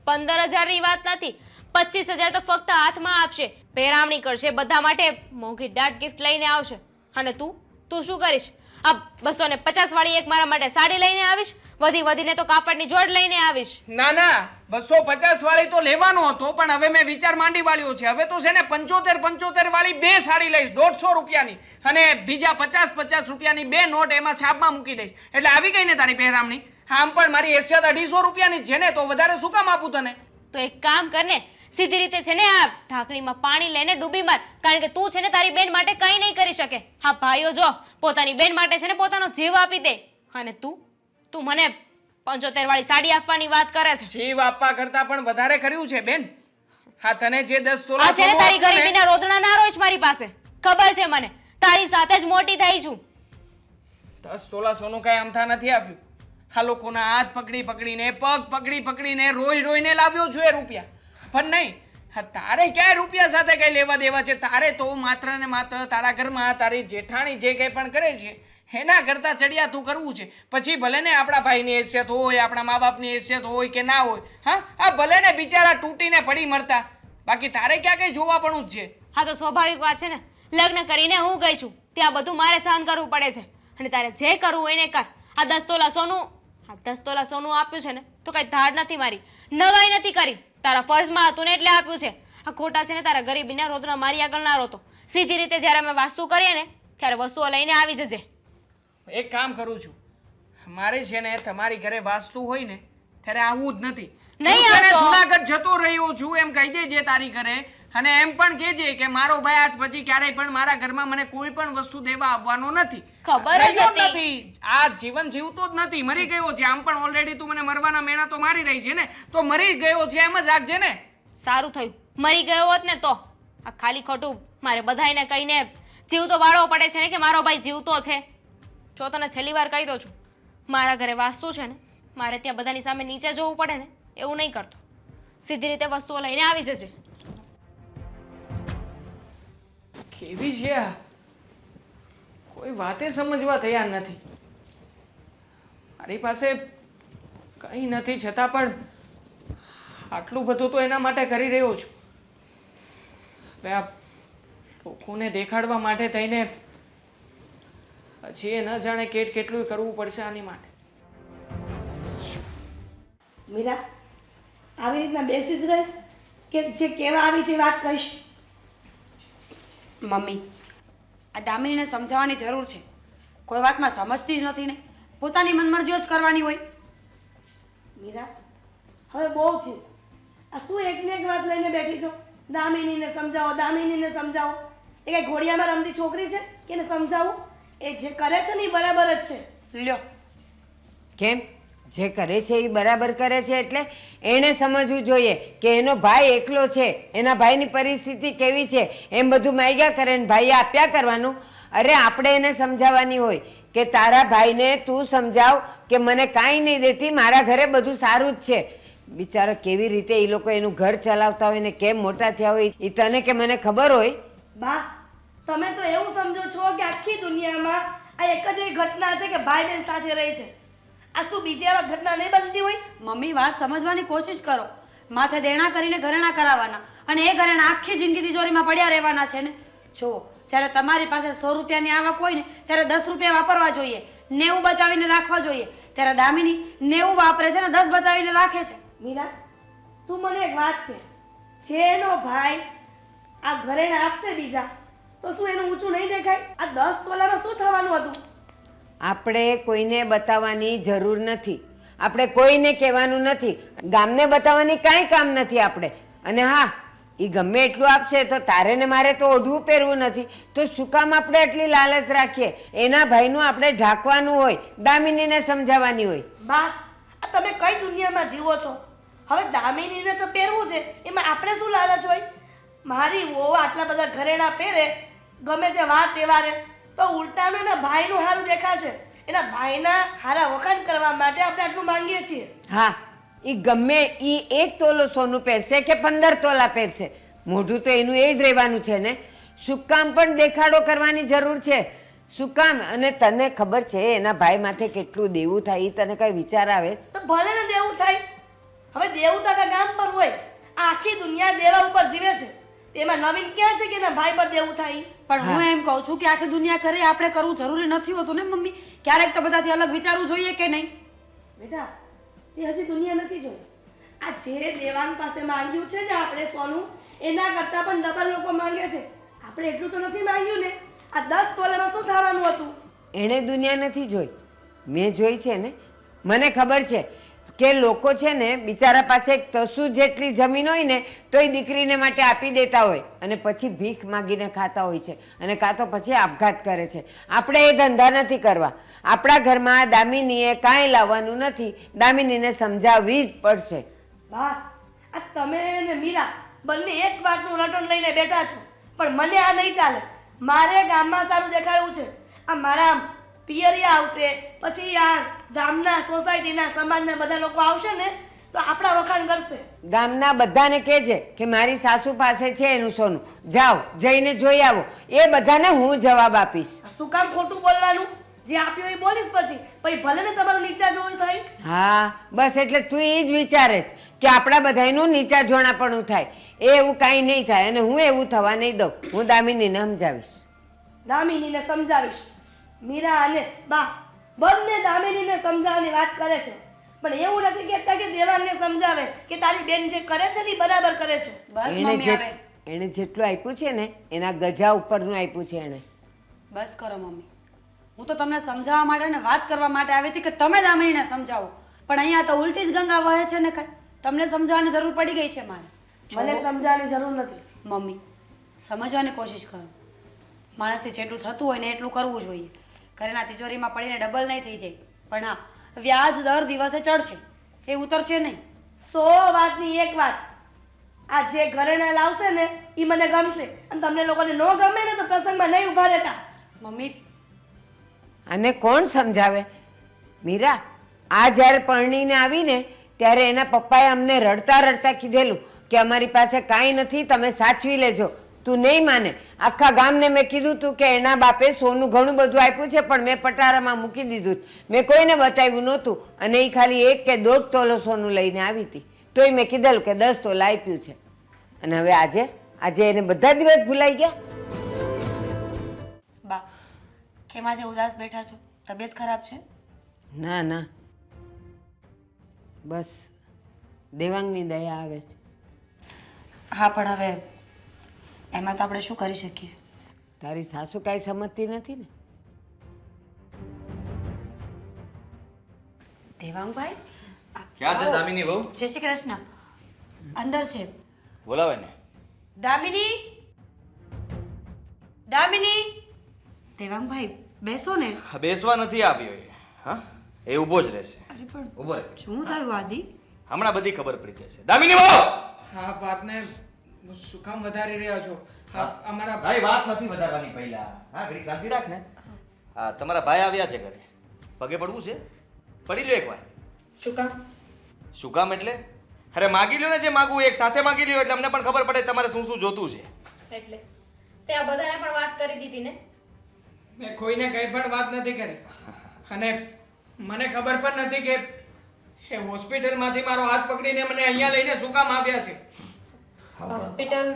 [SPEAKER 2] 15,000 ની વાત નથી, 25,000 તો ફક્ત હાથમાં આપશે, પહેરામણી કરશે, બધા માટે મોંઘી દાટ ગિફ્ટ લઈને આવશે. અને તું શું કરીશ? આ 250 વાળી એક મારા માટે સાડી લઈને આવીશ, વધીને તો કાપડની જોડ લઈને આવીશ.
[SPEAKER 3] ના ના, 250 વાળી તો લેવાનો હતો, પણ હવે મેં વિચાર માંડી વાળ્યો છે. હવે તો છે ને 75 વાળી 2 સાડી લઈશ, 150 રૂપિયાની, અને બીજા 50 રૂપિયાની 2 નોટ એમાં છાપમાં મૂકી દઈશ. એટલે આવી ગઈ ને તારી પહેરામણી. આમ પણ મારી હેસિયત 250 રૂપિયાની જ છે ને, તો વધારે શું કામ આપું તને?
[SPEAKER 2] તો એક કામ કર ને, સીધી રીતે છે ને આ ઢાંકણીમાં પાણી લઈને ડૂબી માર, કારણ કે તું છે ને તારી બેન માટે કંઈ નહીં કરી શકે. હા ભાઈઓ જો પોતાની બેન માટે છે ને પોતાનો જીવ આપી દે, અને તું મને 75 વાળી સાડી આપવાની વાત કરે છે.
[SPEAKER 3] જીવ આપવા કરતા પણ વધારે કર્યું છે બેન. હા, તને જે 10 તોલા
[SPEAKER 2] આ છે ને
[SPEAKER 3] સોનું
[SPEAKER 2] તારી
[SPEAKER 3] આપું ને-
[SPEAKER 2] ગરીબીના રોદણા ના રોઈશ મારી પાસે. ખબર છે મને, તારી સાથે જ મોટી થઈ છું.
[SPEAKER 3] 10 તોલા સોનું કઈ અમથા નથી આપ્યું. આ લોકોના હાથ પકડીને પગ પકડીને રોઈને લાવ્યો છું એ રૂપિયા. પણ નહીં, હા, તારે ક્યાંય રૂપિયા સાથે કઈ લેવા દેવા છે? તારે તો માત્ર ને માત્ર તારા ઘરમાં તારી જેઠાણી જે કંઈ પણ કરે છે એના કરતા ચડિયાતું કરવું છે. પછી ભલે ને આપણા ભાઈની હેસિયત હોય, આપણા મા બાપની હેસિયત હોય કે ના હોય, હા, આ ભલે ને બિચારા તૂટીને પડી મરતા, બાકી તારે ક્યાં કઈ જોવાપણું જ છે.
[SPEAKER 2] હા તો સ્વાભાવિક વાત છે ને, લગ્ન કરીને હું ગઈ છું ત્યાં બધું મારે સહન કરવું પડે છે. અને તારે જે કરવું હોય એને કર. આ 10 તોલા સોનું આપ્યું છે ને તો કઈ ધાડ નથી મારી, નવાઈ નથી કરી. તારા ફર્જમાં હતું ને એટલે આપ્યું છે. આ ખોટા છે ને તારા ગરીબીના રોદના મારી આગળ ના રોતો. સીધી રીતે જ્યારે અમે વાસ્તુ કરીએ ને ત્યારે વસ્તુઓ લઈને આવી જજે.
[SPEAKER 3] એક કામ કરું છું, મારે છે ને તમારી ઘરે વાસ્તુ હોય ને ત્યારે આવવું જ નથી.
[SPEAKER 2] નહીં
[SPEAKER 3] હું છે ને
[SPEAKER 2] આવતો.
[SPEAKER 3] જુનાગઢ જતો રહ્યો છું એમ કહી દેજે તારી ઘરે. અને એમ પણ કહેજે કે મારો ભાઈ આજ પછી ક્યારેય પણ મારા ઘરમાં મને કોઈ પણ વસ્તુ દેવા આવવાનો નથી.
[SPEAKER 2] ખબર જ
[SPEAKER 3] રહ્યો
[SPEAKER 2] હતી.
[SPEAKER 3] નથી. આ જીવન જીવતો જ નથી, મરી ગયો છે. આમ પણ ઓલરેડી તું મને મરવાના મેણા તો મારી રહી છે ને, તો મરી ગયો છે એમ જ રાખજે ને.
[SPEAKER 2] સારું થયું મરી ગયો હોત ને તો આ ખાલી ખોટું મારે બધાયને કહીને જીવતો વાળવો પડે છે ને કે મારો ભાઈ જીવતો છે. જો તને છેલ્લી વાર કહી દઉં છું, મારા ઘરે વાસ્તુ છે ને મારે ત્યાં બધાની સામે નીચે જોવું પડે ને એવું નહીં કરતો. સીધી રીતે વસ્તુઓ લઈને આવી જજે.
[SPEAKER 3] કેવી છે આ? કોઈ વાતે સમજવા તૈયાર નથી. મારી પાસે કંઈ નથી છતાં પણ આટલું બધું તો એના માટે કરી રહ્યો છું. હવે આ લોકોને દેખાડવા માટે થઈને પછી એ ન જાણે કેટલું કરવું પડશે આની માટે.
[SPEAKER 5] મીરા, આવી રીતના બેસી જ રહીશ કે જે કહેવા આવી છે એ વાત કહીશ?
[SPEAKER 1] મમ્મી, આ દામિનીને સમજાવવાની જરૂર છે. કોઈ વાતમાં સમજતી જ નથી ને, પોતાની મનમરજીઓ જ કરવાની હોય.
[SPEAKER 5] મીરા, હવે બહુ થયું. આ શું એકને એક વાત લઈને બેઠી છો? દામિનીને સમજાવો, દામિનીને સમજાવો. એ કઈ ઘોડિયામાં રમતી છોકરી છે કે એને સમજાવું? એ જે કરે છે ને એ બરાબર જ છે.
[SPEAKER 1] લ્યો,
[SPEAKER 7] કેમ? જે કરે છે એ બરાબર કરે છે એટલે એણે સમજવું જોઈએ કે એનો ભાઈ એકલો છે, એના ભાઈની પરિસ્થિતિ કેવી છે એમ બધું માગ્યા કરે ને ભાઈએ આપ્યા કરવાનું. અરે આપણે એને સમજાવવાની હોય કે તારા ભાઈને તું સમજાવ કે મને કાંઈ નહીં દેતી, મારા ઘરે બધું સારું જ છે. બિચારા કેવી રીતે એ લોકો એનું ઘર ચલાવતા હોય ને કેમ મોટા થયા હોય એ તને કે મને ખબર હોય?
[SPEAKER 5] બા, તમે તો એવું સમજો છો કે આખી દુનિયામાં આ એક જ એવી ઘટના છે કે ભાઈ બહેન સાથે રહે છે. આ શું બીજી આવા ઘટના નહીં બનતી હોય?
[SPEAKER 1] મમ્મી વાત સમજવાની કોશિશ કરો. માથે દેણા કરીને ઘરેણા કરાવવાના અને એ ઘરેણા આખી જિંદગી તિજોરીમાં પડ્યા રહેવાના છે ને. જુઓ, જ્યારે તમારી પાસે 100 રૂપિયાની આવક હોય ને ત્યારે 10 રૂપિયા વાપરવા જોઈએ, 90 બચાવીને રાખવા જોઈએ. ત્યારે દામિની 90 વાપરે છે ને 10 બચાવીને રાખે છે.
[SPEAKER 5] મીરા, તું મને એક વાત કહે, જેનો ભાઈ આ ઘરેણા આપશે બીજા તો શું એનું ઊંચું નહીં દેખાય? આ 10 તોલામાં શું થવાનું હતું?
[SPEAKER 7] આપણે કોઈને બતાવવાની જરૂર નથી, આપણે કોઈને કહેવાનું નથી, ગામને બતાવવાની કાંઈ કામ નથી આપણે. અને હા, એ ગમે એટલું આપશે તો તારે ને મારે તો ઓઢવું પહેરવું નથી, તો શું કામ આપણે એટલી લાલચ રાખીએ? એના ભાઈનું આપણે ઢાંકવાનું હોય, દામિનીને સમજાવવાની હોય.
[SPEAKER 5] બા, આ તમે કઈ દુનિયામાં જીવો છો? હવે દામિનીને તો પહેરવું છે, એમાં આપણે શું લાલચ હોય? મારી વહુ આટલા બધા ઘરેણા પહેરે ગમે તે વાર તહેવારે તો ઉલટાનું એના ભાઈનું હારું દેખાશે. એના ભાઈના હારા વખાણ કરવા માટે આપણે આટલું માંગીએ છીએ.
[SPEAKER 7] હા, એ ગમે એ 1 તોલો સોનું પહેરશે કે 15 તોલા પહેરશે, મોઢું તો એનું એ જ રહેવાનું છે ને. શું કામ પણ દેખાડો કરવાની જરૂર છે? શું કામ? અને તને ખબર છે એના ભાઈ માથે કેટલું દેવું થાય? એ તને કઈ વિચાર આવે છે?
[SPEAKER 5] તો ભલે ને દેવું થાય. હવે દેવું તો ગામ પર હોય, આખી દુનિયા દેવા ઉપર જીવે છે. એમાં નવીન ક્યાં છે કે એના ભાઈ પર દેવું થાય?
[SPEAKER 1] પણ હું એમ કહું છું કે આખી દુનિયા કરે આપણે કરવું જરૂરી નથી હોતું ને મમ્મી. ક્યારેક તો બધાથી અલગ વિચારવું જોઈએ કે નહીં?
[SPEAKER 5] બેટા, એ હજી દુનિયા નથી જોઈ. આ જે દેવાન પાસે માંગ્યું છે ને આપણે સોનું, એના કરતાં પણ ડબલ લોકો માંગે છે. આપણે એટલું તો નથી માંગ્યું ને. આ 10 તોલામાં શું થવાનું હતું?
[SPEAKER 7] એણે દુનિયા નથી જોઈ, મેં જોઈ છે ને. મને ખબર છે કે લોકો છે ને બિચારા પાસે તસુ જેટલી જમીન હોય ને તો એ દીકરીને માટે આપી દેતા હોય અને પછી ભીખ માગીને ખાતા હોય છે અને કાં તો પછી આપઘાત કરે છે. આપણે એ ધંધા નથી કરવા. આપણા ઘરમાં દામિનીએ કાંઈ લાવવાનું નથી, દામિનીને સમજાવવી જ પડશે.
[SPEAKER 5] બા, આ તમે ને મીરા બંને એક વાતનું રટણ લઈને બેઠા છો, પણ મને આ નહીં ચાલે. મારે ગામમાં સારું દેખાડવું છે. આ મારા પિયરિયા આવશે, પછી આ ગામના સોસાયટીના સમાજના બધા લોકો આવશે ને તો આપણા વખાણ કરશે.
[SPEAKER 7] ગામના બધાને કહેજે કે મારી સાસુ પાસે છે એનું સોનું, જાઓ જઈને જોઈ આવો. એ બધાને હું જવાબ આપીશ.
[SPEAKER 5] આ શું કામ ખોટું બોલવાનું? જે આપ્યું એ બોલીશ પછી ભલે ને તમારું નીચા જોવું થાય.
[SPEAKER 7] હા, બસ એટલે તું એ જ વિચારે છે કે આપણા બધાયનું નીચા જોણાપણું થાય. એ એવું કાંઈ નહીં થાય અને હું એવું થવા નહીં દઉં. હું દામિનીને સમજાવીશ.
[SPEAKER 5] દામિનીને સમજાવીશ. મીરા અને બા બંને દામિનીને સમજાવવાની વાત કરે છે, પણ એવું નથી કહેતા કે દેવાંગને સમજાવે કે તારી બેન જે કરે છે ને એ બરાબર કરે છે.
[SPEAKER 1] બસ
[SPEAKER 7] એણે
[SPEAKER 1] મમ્મી હવે
[SPEAKER 7] એણે જેટલું આપ્યું છે ને એના ગજા ઉપરનું આપ્યું છે એણે.
[SPEAKER 1] બસ કરો મમ્મી. હું તો તમને સમજાવવા માટે ને વાત કરવા માટે આવી હતી કે તમે દામિનીને સમજાવો, પણ અહીંયા તો ઉલટી જ ગંગા વહે છે ને કાંઈ. તમને સમજાવવાની જરૂર પડી ગઈ છે મારે.
[SPEAKER 5] મને સમજાવવાની જરૂર નથી.
[SPEAKER 1] મમ્મી સમજવાની કોશિશ કરો. માણસથી જેટલું થતું હોય ને એટલું કરવું જોઈએ. ઘરેના તિજોરીમાં પડીને ડબલ નહીં થઈ જાય, પણ હા વ્યાજ દર દિવસે ચડશે, એ ઉતરશે નહીં.
[SPEAKER 5] 100 વાતની એક વાત, આ જે ઘરેણા લાવશે ને એ મને ગમશે, અને તમને લોકોને ન ગમે ને તો પ્રસંગમાં નહીં ઊભા રહેતા.
[SPEAKER 1] મમ્મી
[SPEAKER 7] અને કોણ સમજાવે? મીરા, આ જ્યારે પરણીને આવીને ત્યારે એના પપ્પાએ અમને રડતા રડતા કીધેલું કે અમારી પાસે કાંઈ નથી, તમે સાચવી લેજો. તું નહીં માને, આખા ગામને મેં કીધું તું કે એના બાપે સોનું ઘણું બધું આપ્યું છે, પણ મેં પટારામાં મૂકી દીધું. મેં કોઈને બતાવ્યું નહોતું, અને એ ખાલી 1 કે 1.5 તોલો સોનું લઈને આવી હતી. તોય મેં કીધેલું કે 10 તોલા આપ્યું છે. અને હવે આજે એને બધા દિવસ ભૂલાઈ ગયા.
[SPEAKER 1] બા કેમ આજે ઉદાસ બેઠા છો? તબિયત ખરાબ છે?
[SPEAKER 7] ના ના, બસ દેવાંગની દયા આવે છે.
[SPEAKER 1] હા પણ હવે એમાં તો આપણે શું કરી શકીએ?
[SPEAKER 7] તારી સાસુ કાંઈ સમજતી નથી ને?
[SPEAKER 1] દેવાંગભાઈ
[SPEAKER 6] ક્યાં છે દામિની બહુ?
[SPEAKER 1] જય શ્રી કૃષ્ણ. અંદર છે.
[SPEAKER 6] બોલાવે ને.
[SPEAKER 1] દામિની, દામિની. દેવાંગભાઈ બેસો ને.
[SPEAKER 6] હા, બેસવા નથી આવ્યો એ. હા, એ ઊભો જ રહેશે.
[SPEAKER 1] અરે પણ
[SPEAKER 6] ઊભો રહે.
[SPEAKER 1] શું થયું આદિ?
[SPEAKER 6] હમણાં બધી ખબર પડી જશે. દામિની બહુ!
[SPEAKER 3] હા વાતને શું કામ વધારી રહ્યા છો? હા અમારા
[SPEAKER 6] ભાઈ વાત નથી વધારવાની પહેલા. હા, ઘડીક શાંતિ રાખ ને. હા, તમારા ભાઈ આવ્યા છે ઘરે. પગે પડવું છે? પડી લ્યો એકવાર.
[SPEAKER 3] શું કામ?
[SPEAKER 6] શું કામ એટલે? અરે માગી લ્યો ને જે માગવું એક સાથે માગી લ્યો એટલે અમને પણ ખબર પડે તમારે શું શું જોતું છે.
[SPEAKER 2] એટલે તે આ બધાને પણ વાત કરી દીધી ને?
[SPEAKER 3] મેં કોઈને કંઈ પણ વાત નથી કરી, અને મને ખબર પણ નથી કે એ હોસ્પિટલમાંથી મારો હાથ પકડીને મને અહીંયા લઈને શું કામ આવ્યા છે.
[SPEAKER 2] હોસ્પિટલ?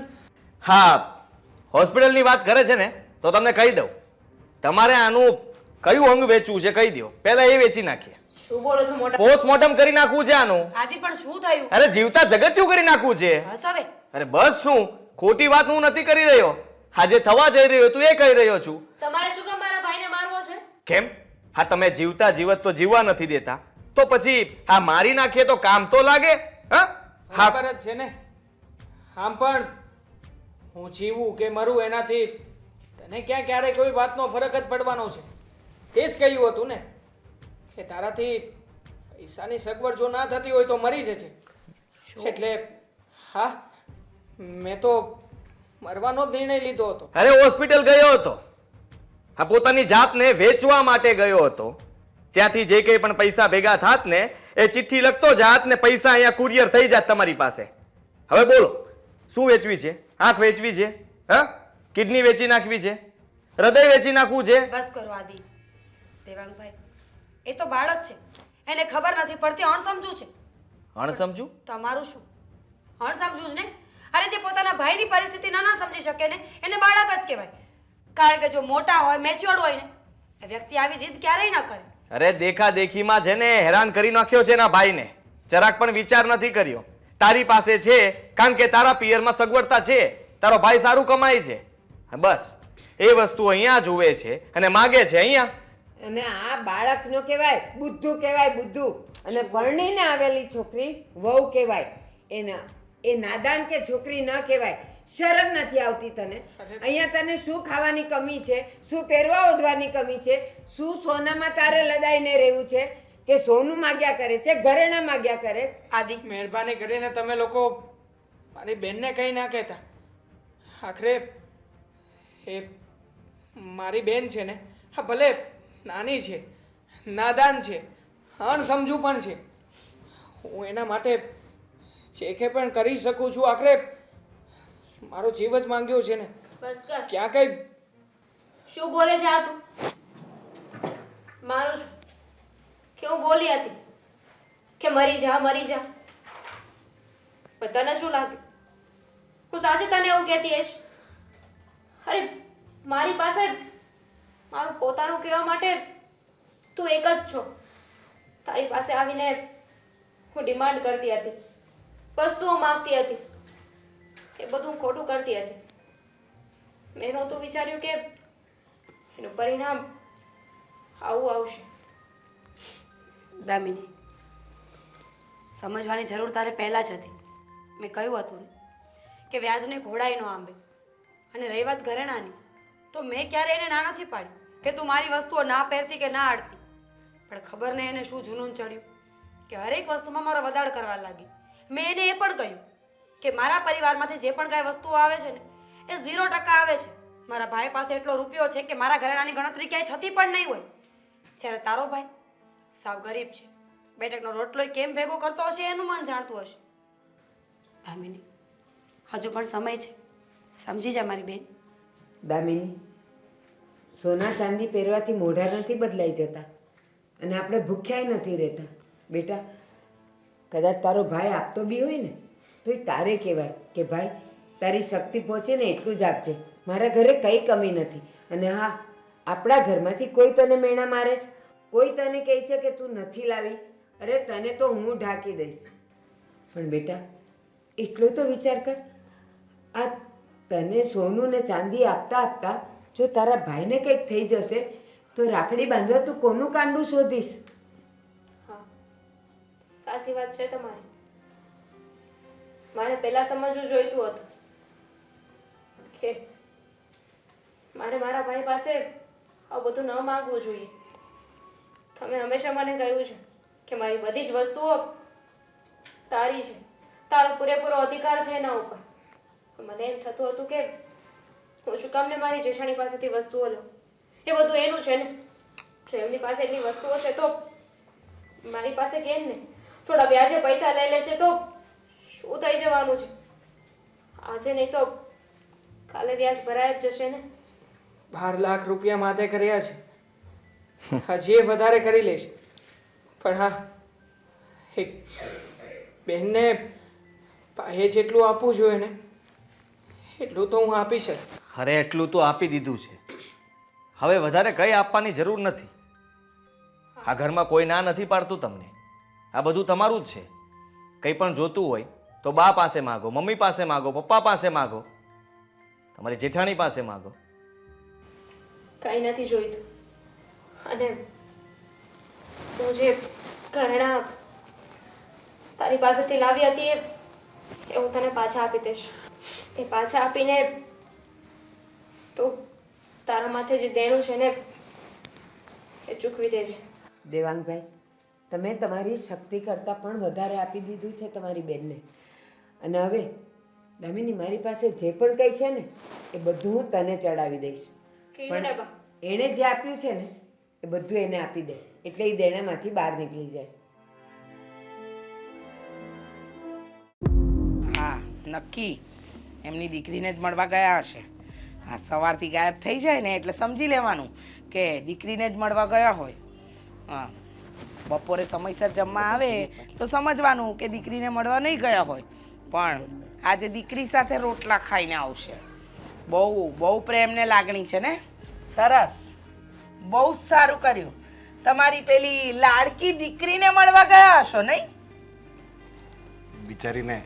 [SPEAKER 6] હા, હોસ્પિટલની વાત કરે છે ને તો તમને કહી દઉં. તમારે આનું કયું અંગ વેચવું છે કહી દો. પહેલા એ વેચી નાખીએ.
[SPEAKER 2] શું બોલો છો મોટા?
[SPEAKER 6] પોસ્ટમોર્ટમ કરી નાખવું છે આનું.
[SPEAKER 1] આદિ પણ શું થયું?
[SPEAKER 6] અરે જીવતા જગત્યું કરી નાખવું છે.
[SPEAKER 1] બસ હવે.
[SPEAKER 6] અરે બસ શું, ખોટી વાત હું નથી કરી રહ્યો. આજે થવા જઈ રહ્યો તું એ કહી રહ્યો છું.
[SPEAKER 2] તમારે શું કામ મારા ભાઈને મારવો છે?
[SPEAKER 6] કેમ? હા, તમે જીવતા જીવત તો જીવવા નથી દેતા, તો પછી હા મારી નાખીએ તો કામ તો લાગે. હા હા,
[SPEAKER 3] બરાબર જ છે ને. આમ પણ હું જીવું કે મરું એનાથી તને ક્યાં ક્યારે કોઈ વાતનો ફરક જ પડવાનો છે. તે જ કહ્યું હતું ને કે તારાથી પૈસાની સગવડ જો ના થતી હોય તો મરી જજે. એટલે હા, મેં તો મરવાનો જ નિર્ણય લીધો હતો.
[SPEAKER 6] અરે હોસ્પિટલ ગયો હતો. હા, પોતાની જાતને વેચવા માટે ગયો હતો. ત્યાંથી જે કંઈ પણ પૈસા ભેગા થાત ને એ ચિઠ્ઠી લખતો જાત ને પૈસા અહીંયા કુરિયર થઈ જાત તમારી પાસે. હવે બોલો શું વેચવી છે? આંખ વેચવી છે? હા, કિડની વેચી નાખવી છે? હૃદય વેચી નાખવું છે?
[SPEAKER 1] બસ કરો આદિ. દેવાંગભાઈ એ તો બાળક છે, એને ખબર નથી પડતી, અણસમજુ છે.
[SPEAKER 6] અણસમજુ?
[SPEAKER 1] તમારું શું? અણસમજુ જ ને. અરે જે પોતાના ભાઈની પરિસ્થિતિ ના સમજી શકે ને એને બાળક જ કહેવાય. કારણ કે જો મોટા હોય, મેચ્યોર્ડ હોય ને એ વ્યક્તિ આવી જીદ ક્યારેય ન કરે.
[SPEAKER 6] અરે દેખા દેખીમાં છે ને હેરાન કરી નાખ્યો છે એના ભાઈને. જરાક પણ વિચાર નથી કર્યો. તારી પાસે છે કારણ કે તારા પિયરમાં સગવડતા છે, તારો ભાઈ સારું કમાય છે, બસ એ વસ્તુ અહીંયા જુએ છે અને માગે છે અહીંયા.
[SPEAKER 7] અને આ બાળક નો કહેવાય, બુદ્ધુ કહેવાય, બુદ્ધુ. અને પરણીને આવેલી છોકરી વહુ કહેવાય. એ નાદાન કે છોકરી ન કહેવાય. શરમ નથી આવતી તને? અહીંયા તને શું ખાવાની કમી છે? શું પહેરવા ઓઢવાની કમી છે? શું સોનામાં તારે લદાઈને રહેવું છે કે સોનું માગ્યા કરે છે, ઘરેણા માગ્યા કરે?
[SPEAKER 1] આદિ
[SPEAKER 3] મહેરબાની કરીને તમે લોકો મારી બેનને કંઈ ના કહેતા. આખરે એ મારી બેન છે ને, હા ભલે નાની છે, નાદાન છે, અણસમજુ પણ છે. હું એના માટે જે કંઈ પણ કરી શકું છું. આખરે મારો જીવ જ માંગ્યો છે ને.
[SPEAKER 2] બસ કર.
[SPEAKER 3] ક્યાં કઈ
[SPEAKER 2] શું બોલે છે આ તું? મારું છું કે હું બોલી હતી કે મરી જા મરી જા? પણ તને શું લાગ્યું હું સાચે તને એવું કહેતી હશ? અરે મારી પાસે મારું પોતાનું કહેવા માટે તું એક જ છો. તારી પાસે આવીને હું ડિમાન્ડ કરતી હતી, વસ્તુઓ માંગતી હતી, એ બધું ખોટું કરતી હતી. મેં નહોતું વિચાર્યું કે એનું પરિણામ આવું આવશે.
[SPEAKER 1] દામિની, સમજવાની જરૂર તારે પહેલાં જ હતી. મેં કહ્યું હતું ને કે વ્યાજને ઘોડાઈ ન આંબે. અને રહી વાત ઘરેણાની, તો મેં ક્યારે એને ના નથી પાડી કે તું મારી વસ્તુઓ ના પહેરતી કે ના આડતી. પણ ખબર નહીં એને શું જૂનૂન ચડ્યું કે હરેક વસ્તુમાં મારો વધાડ કરવા લાગી. મેં એને એ પણ કહ્યું કે મારા પરિવારમાંથી જે પણ કાંઈ વસ્તુઓ આવે છે ને એ 0% આવે છે. મારા ભાઈ પાસે એટલો રૂપિયો છે કે મારા ઘરેણાની ગણતરી ક્યાંય થતી પણ નહીં હોય. જ્યારે તારો ભાઈ સાવ ગરીબ છે, બેટકનો રોટલો કેમ ભેગો કરતો હશે એનું મન જાણતું હશે. દામિની, હજુ પણ સમય છે, સમજી જા મારી બેન.
[SPEAKER 7] દામિની, સોના ચાંદી પહેરવાથી મોઢા નથી બદલાઈ જતા અને આપણે ભૂખ્યાય નથી રહેતા. બેટા, કદાચ તારો ભાઈ આપતો બી હોય ને તો એ તારે કહેવાય કે ભાઈ તારી શક્તિ પહોંચે ને એટલું જ આપજે, મારા ઘરે કંઈ કમી નથી. અને હા, આપણા ઘરમાંથી કોઈ તને મેણા મારે છે, કોઈ તને કહે છે કે તું નથી લાવી, અરે તને તો હું ઢાંકી દઈશ. પણ બેટા, એટલો તો વિચાર કર, આ તને સોનું ને ચાંદી આપતા આપતા જો તારા ભાઈને કંઈક થઈ જશે તો રાખડી બાંધવા તું કોનું કાંડું શોધીશ?
[SPEAKER 2] હા, સાચી વાત છે તમારી. મારે પહેલા સમજવું જોઈતું હતું કે મારે મારા ભાઈ પાસે આ બધું ન માંગવું જોઈએ. તમે હંમેશા મને કહ્યું છે કે મારી બધી જ વસ્તુઓ તારી છે, તારો પૂરેપૂરો અધિકાર છે એના ઉપર. મને એમ થતું હતું કે હું શું કામને મારી જેઠાણી પાસેથી વસ્તુઓ લઉં? એ બધું એનું છે ને. જો એમની પાસે એટલી વસ્તુઓ છે તો મારી પાસે કેમ ને? થોડા વ્યાજે પૈસા લઈ લેશે તો શું થઈ જવાનું છે? આજે નહીં તો કાલે વ્યાજ ભરાય જ જશે ને.
[SPEAKER 3] 12 લાખ રૂપિયા માથે કર્યા છે, હજી એ વધારે કરી લેશે. પણ હા, એક બહેનને એ જેટલું આપવું જોઈએ ને એટલું તો હું આપી શકું.
[SPEAKER 6] અરે એટલું તો આપી દીધું છે, હવે વધારે કંઈ આપવાની જરૂર નથી. આ ઘરમાં કોઈ ના નથી પાડતું તમને. આ બધું તમારું જ છે. કંઈ પણ જોતું હોય તો બા પાસે માગો, મમ્મી પાસે માગો, પપ્પા પાસે માગો, તમારી જેઠાણી પાસે માગો.
[SPEAKER 2] કંઈ નથી જોઈતું. અને હું જે ઘરેણાં તારી પાસેથી લાવી હતી એ હું તને પાછા આપી દઈશ. એ પાછા આપીને તું તારા માથે જે દેણું છે ને એ ચૂકવી દેજે.
[SPEAKER 7] દેવાંગભાઈ, તમે તમારી શક્તિ કરતાં પણ વધારે આપી દીધું છે તમારી બેનને. અને હવે દામિની, મારી પાસે જે પણ કંઈ છે ને એ બધું હું તને ચડાવી દઈશ.
[SPEAKER 2] કીધું ને બા.
[SPEAKER 7] એણે જે આપ્યું છે ને એ બધું એને આપી દે એટલે એ દેણામાંથી બહાર નીકળી જાય.
[SPEAKER 8] હા, નક્કી એમની દીકરીને જ મળવા ગયા હશે. હા, સવારથી ગાયબ થઈ જાય ને એટલે સમજી લેવાનું કે દીકરીને જ મળવા ગયા હોય. હા, બપોરે સમયસર જમવા આવે તો સમજવાનું કે દીકરીને મળવા નહીં ગયા હોય, પણ આજે દીકરી સાથે રોટલા ખાઈને આવશે. બહુ બહુ પ્રેમને લાગણી છે ને. સરસ, બહુ જ સારું કર્યું. તમારી પેલી લાડકી દીકરીને મળવા ગયા હશો નહીં?
[SPEAKER 4] બિચારીને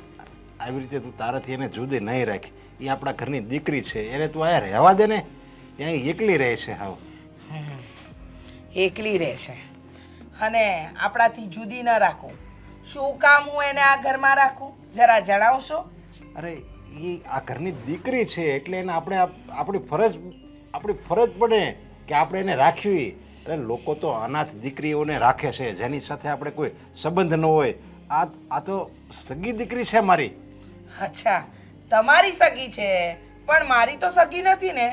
[SPEAKER 4] આવી રીતે તું તારાથી એને જુદી નહીં રાખી. એ આપણા ઘરની દીકરી છે, એને તું અહીંયા રહેવા દે ને. ત્યાં એકલી રહે છે. હાવ
[SPEAKER 8] એકલી રહે છે અને આપણાથી જુદી ન રાખું. શું કામ હું એને આ ઘરમાં રાખું જરા જણાવશો?
[SPEAKER 4] અરે એ આ ઘરની દીકરી છે એટલે એને આપણે આપણી ફરજ પડે કે આપણે એને રાખવી. અરે લોકો તો અનાથ દીકરીઓને રાખે છે જેની સાથે આપણે કોઈ સંબંધ ન હોય. આ તો સગી દીકરી છે મારી.
[SPEAKER 8] અચ્છા, તમારી સગી છે પણ મારી તો સગી નથી ને.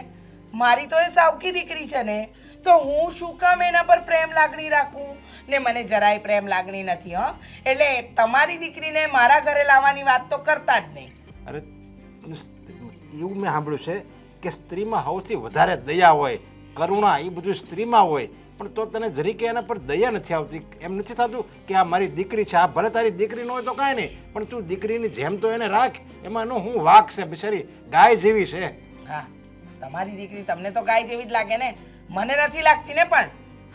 [SPEAKER 8] મારી તો એ સાવકી દીકરી છે ને, તો હું શું કામ એના પર પ્રેમ લાગણી રાખું? ને મને જરાય પ્રેમ લાગણી નથી. એટલે તમારી દીકરીને મારા ઘરે લાવવાની વાત તો કરતા જ નહીં.
[SPEAKER 4] અરે એવું મેં સાંભળ્યું છે કે સ્ત્રીમાં સૌથી વધારે દયા હોય, કરુણા, એ બધું સ્ત્રીમાં હોય. પણ તો તને જરીકે એના પર દયા નથી આવતી. એમ નથી થતું કે આ મારી દીકરી છે, આ ભલે તારી દીકરી ન હોય તો કાંઈ નહીં, પણ તું દીકરીની જેમ તો એને રાખ. એમાં એનો શું વાંક છે? બિચારી ગાય જેવી છે.
[SPEAKER 8] હા, તમારી દીકરી તમને તો ગાય જેવી જ લાગે ને, મને નથી લાગતી ને. પણ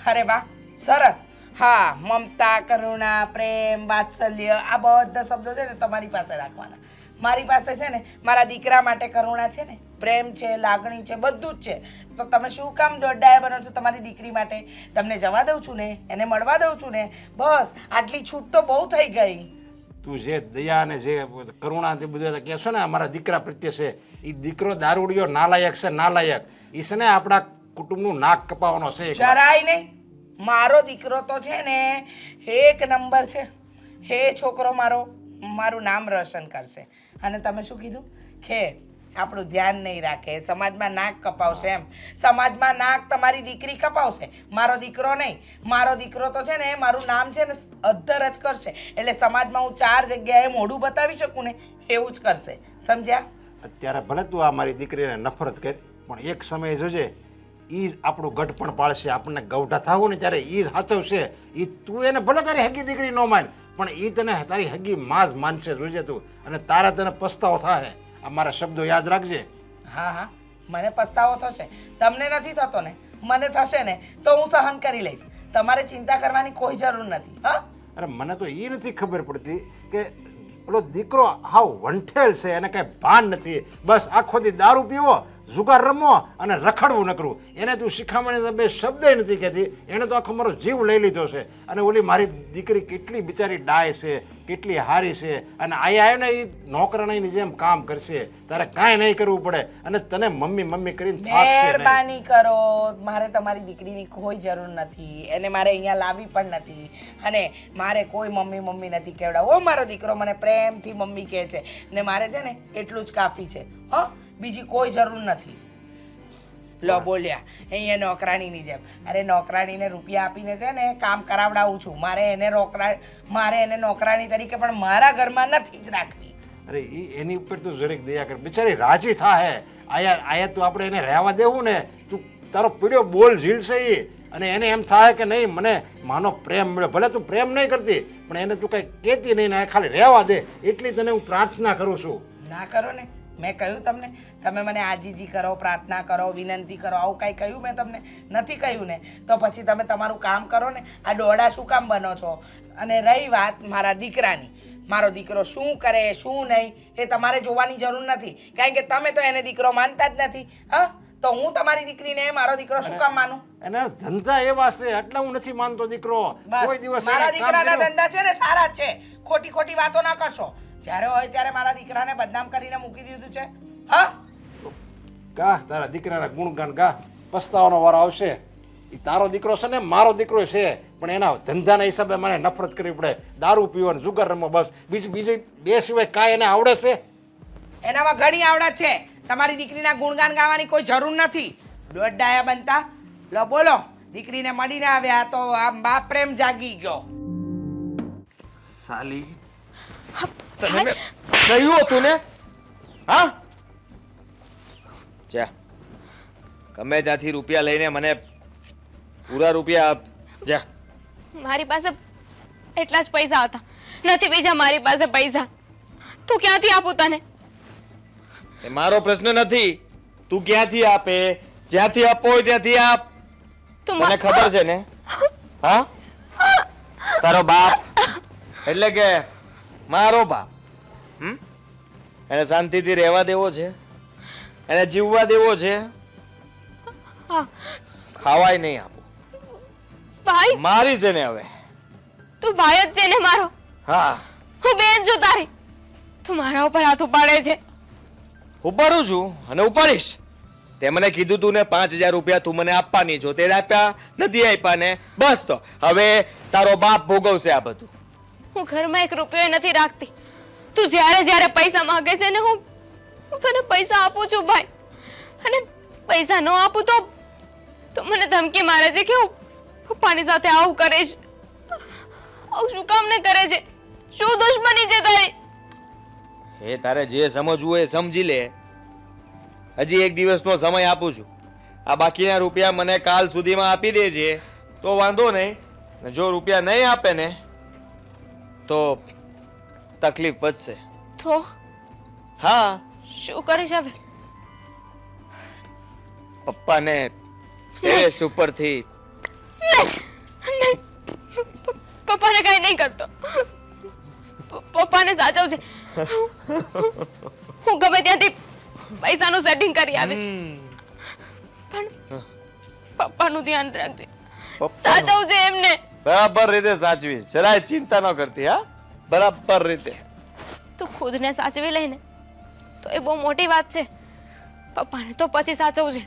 [SPEAKER 8] અરે વાહ, સરસ. હા, મમતા, કરુણા, પ્રેમ, વાત્સલ્ય આ બધા શબ્દો છે ને તમારી પાસે રાખવાના. મારી પાસે છે ને મારા દીકરા માટે કરુણા છે ને, પ્રેમ છે, લાગણી છે, બધું જ છે. તો તમે શું કામ દોડાયા બનો છો તમારી દીકરી માટે? તમને જવા દઉં છું ને, એને મળવા દઉં છું ને, બસ આટલી છૂટ તો બહુ થઈ ગઈ.
[SPEAKER 4] તું જે દયા અને જે કરુણા તે બધું કહેશો ને અમારા દીકરા પ્રત્યે છે, એ દીકરો દારૂડિયો નાલાયક છે, નાલાયક. એ છે ને આપણા કુટુંબનું નાક કપાવવાનો છે.
[SPEAKER 8] જરાય નહીં. મારો દીકરો તો છે ને એક નંબર છે. હે છોકરો મારું નામ રોશન કરશે. અને તમે શું કીધું કે આપણું ધ્યાન નહીં રાખે, સમાજમાં નાક કપાવશે. એમ સમાજમાં નાક તમારી દીકરી કપાવશે, મારો દીકરો નહીં. મારો દીકરો તો છે ને મારું નામ છે ને અદ્ધર જ કરશે. એટલે સમાજમાં હું 4 જગ્યાએ મોઢું બતાવી શકું ને એવું જ કરશે. સમજ્યા?
[SPEAKER 4] અત્યારે ભલે તું આ મારી દીકરીને નફરત કરી, પણ એક સમય જોજે એ જ આપણું ગઢ પણ પાળશે. આપણને ગૌઢા થવું ને ત્યારે એ જ સાચવશે. એ તું એને ભલે તારી હગી દીકરી ન માન, પણ એ તને તારી હગી માં જ માનશે. જોજે તું, અને તારા તને પસ્તાવો થાય. આ મારા શબ્દો યાદ રાખજે.
[SPEAKER 8] હા હા, મને પસ્તાવો થશે. તમને નથી થતો ને, મને થશે ને તો હું સહન કરી લઈશ. તમારે ચિંતા કરવાની કોઈ જરૂર નથી. હા,
[SPEAKER 4] અરે મને તો એ નથી ખબર પડતી કે પેલો દીકરો હાવ વંઠેલ છે, એને કાંઈ ભાન નથી. બસ આખો દી દારૂ પીવો, જુગાર રમવો અને રખડવું નકરું. એને તું શીખામણી બે શબ્દ નથી કહેતી. એણે તો આખો મારો જીવ લઈ લીધો છે. અને ઓલી મારી દીકરી કેટલી બિચારી ડાય છે, કેટલી હારી છે. અને આયા આવ્યો ને એ નોકરાણીની જેમ કામ કરશે. તારે કાંઈ નહીં કરવું પડે. અને તને મમ્મી મમ્મી કરીને થાકશે નહીં.
[SPEAKER 8] મહેરબાની કરો. મારે તમારી દીકરીની કોઈ જરૂર નથી. એને મારે અહીંયા લાવવી પણ નથી. અને મારે કોઈ મમ્મી મમ્મી નથી કહેવડાવવું. મારો દીકરો મને પ્રેમથી મમ્મી કહે છે ને મારે છે ને એટલું જ કાફી છે. હા, બીજી કોઈ જરૂર નથી. લો બોલ્યા અહીંયા નોકરાણીની જેમ. અરે નોકરાણીને રૂપિયા આપીને છે ને કામ કરાવડાવું છું. મારે એને નોકરાણી તરીકે પણ મારા ઘરમાં નથી જ રાખવી.
[SPEAKER 4] અરે એની ઉપર તું જરીક દયા કર. બિચારી રાજી થાય. આયા તું આપણે એને રહેવા દેવું ને, તું તારો પીડ્યો બોલ ઝીલશે એ. અને એને એમ થાય કે નહીં મને માનો પ્રેમ મળ્યો. ભલે તું પ્રેમ નહીં કરતી, પણ એને તું કંઈ કહેતી નહીં ને ખાલી રહેવા દે, એટલી તને હું પ્રાર્થના કરું છું.
[SPEAKER 8] ના કરો ને. મેં કહ્યું તમને? તમે મને આજીજી કરો, પ્રાર્થના કરો, વિનંતી કરો, આવું કાંઈ કહ્યું મેં તમને? નથી કહ્યું ને. તો પછી તમે તમારું કામ કરો ને. આ દોડા શું કામ બનો છો? અને રહી વાત મારા દીકરાની, મારો દીકરો શું કરે શું નહીં એ તમારે જોવાની જરૂર નથી. કારણ કે તમે તો એને દીકરો માનતા જ નથી. હા, તો હું તમારી દીકરીને મારો દીકરો શું કામ માનું?
[SPEAKER 4] એના ધંધા એવા છે એટલે હું નથી માનતો દીકરો. કોઈ
[SPEAKER 8] બસ
[SPEAKER 4] દિવસ
[SPEAKER 8] મારા
[SPEAKER 4] એને કામ
[SPEAKER 8] દીકરાના
[SPEAKER 4] કર્યું.
[SPEAKER 8] ધંધા છે ને સારા જ છે. ખોટી ખોટી વાતો ના કરશો. જ્યારે હોય ત્યારે મારા દીકરાને બદનામ કરીને મૂકી દીધું છે. હા,
[SPEAKER 4] ગા તારા દીકરાના ગુણગાન ગા. પસ્તાવાનો વારો આવશે. એ તારો દીકરો છે ને મારો દીકરો છે, પણ એના ધંધાના હિસાબે મને નફરત કરવી પડે. દારૂ પીવો ને જુગાર રમવો, બસ. બીજી બે સિવાય કાંઈ એને આવડે છે?
[SPEAKER 8] એનામાં ઘણી આવડત છે. તમારી દીકરીના ગુણગાન ગાવાની કોઈ જરૂર નથી. દોઢ બનતા. લો બોલો, દીકરીને મળીને આવ્યા તો આમ બાપ પ્રેમ જાગી ગયો.
[SPEAKER 6] સાલી તને મેં કહ્યું હતું ને. હા, જા ગમે ત્યાંથી રૂપિયા લઈને મને પૂરા રૂપિયા આપ. જા.
[SPEAKER 2] મારી પાસે એટલા જ પૈસા હતા, નથી બીજા મારી પાસે પૈસા. તું ક્યાંથી આપું તને?
[SPEAKER 6] એ મારો પ્રશ્ન નથી. તું ક્યાંથી આપે, જ્યાંથી આપો હોય ત્યાંથી આપ.
[SPEAKER 2] તું
[SPEAKER 6] મને ખબર છે ને. હા, તારો બાપ એટલે કે મારો બાપ. એને શાંતિથી રહેવા દેવો છે, એને જીવવા દેવો છે.
[SPEAKER 2] હા.
[SPEAKER 6] ખાવાય નહીં આપો.
[SPEAKER 2] ભાઈ,
[SPEAKER 6] મારી છે ને હવે.
[SPEAKER 2] તું ભાઈ જ છે ને મારો.
[SPEAKER 6] હા,
[SPEAKER 2] હું બેન છું તારી. તું મારા ઉપર હાથ ઉપાડે છે.
[SPEAKER 6] ઉપાડું છું અને ઉપાડીશ. તે મને કીધું તું ને 5000 રૂપિયા તું મને આપવાની છો, તે આપ્યા નથી. આપ્યા ને બસ. તો હવે તારો બાપ ભોગવશે આ બધું.
[SPEAKER 2] હું ઘરમાં 1 રૂપિયો નથી રાખતી. તું જ્યારે જ્યારે પૈસા માંગે છે ને હું તને પૈસા આપું છું ભાઈ. અને પૈસા ન આપું તો મને ધમકી મારે છે કે હું પપ્પાની સાથે આવું કરીશ. આવું શું કામ ને કરે છે? શું દુશ્મની છે તારી?
[SPEAKER 6] એ તારે જે સમજવું હોય એ સમજી લે. હજી 1 દિવસનો સમય આપું છું. આ બાકીના રૂપિયા મને કાલ સુધીમાં આપી દેજે. તો વાંધો નહીં, ને જો રૂપિયા નહીં આપે ને તો તકલીફ વધશે.
[SPEAKER 2] તો
[SPEAKER 6] હા,
[SPEAKER 2] શું કરીશ હવે?
[SPEAKER 6] પપ્પાને ટેરેસ ઉપરથી
[SPEAKER 2] પપ્પાને કઈ નહીં કરતો. પપ્પાને સાચવજે. હું ગમે ત્યાંથી પૈસાનું સેટિંગ કરી આવીશ, પણ પપ્પાનું ધ્યાન રાખજે, સાચવજે એમને.
[SPEAKER 6] બરાબર રીતે સાચવીશ, જરાય ચિંતા ન કરતી. હા, બરાબર રીતે.
[SPEAKER 2] તું ખુદને સાચવી લઈને તો એ બહુ મોટી વાત છે. પપ્પાને તો પછી સાચવજે.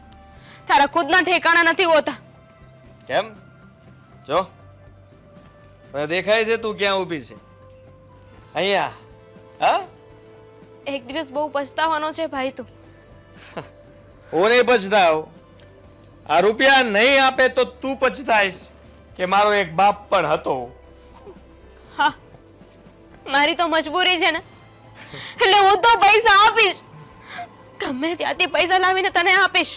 [SPEAKER 2] તારા ખુદના ઠેકાણા નથી હોતા.
[SPEAKER 6] કેમ? જો મને દેખાય છે તું ક્યાં ઊભી છે. અહીંયા. હા,
[SPEAKER 2] એક દિવસ બહુ પછતાવાનો છે ભાઈ તું.
[SPEAKER 6] હું નહીં પછતાવ. આ રૂપિયા નહીં આપે તો તું પછતાઈશ કે મારો એક બાપ પણ હતો.
[SPEAKER 2] હા, મારી તો મજબૂરી છે ને, એટલે હું તો પૈસા આપીશ. ગમે ત્યાંથી પૈસા લાવીને તને આપીશ,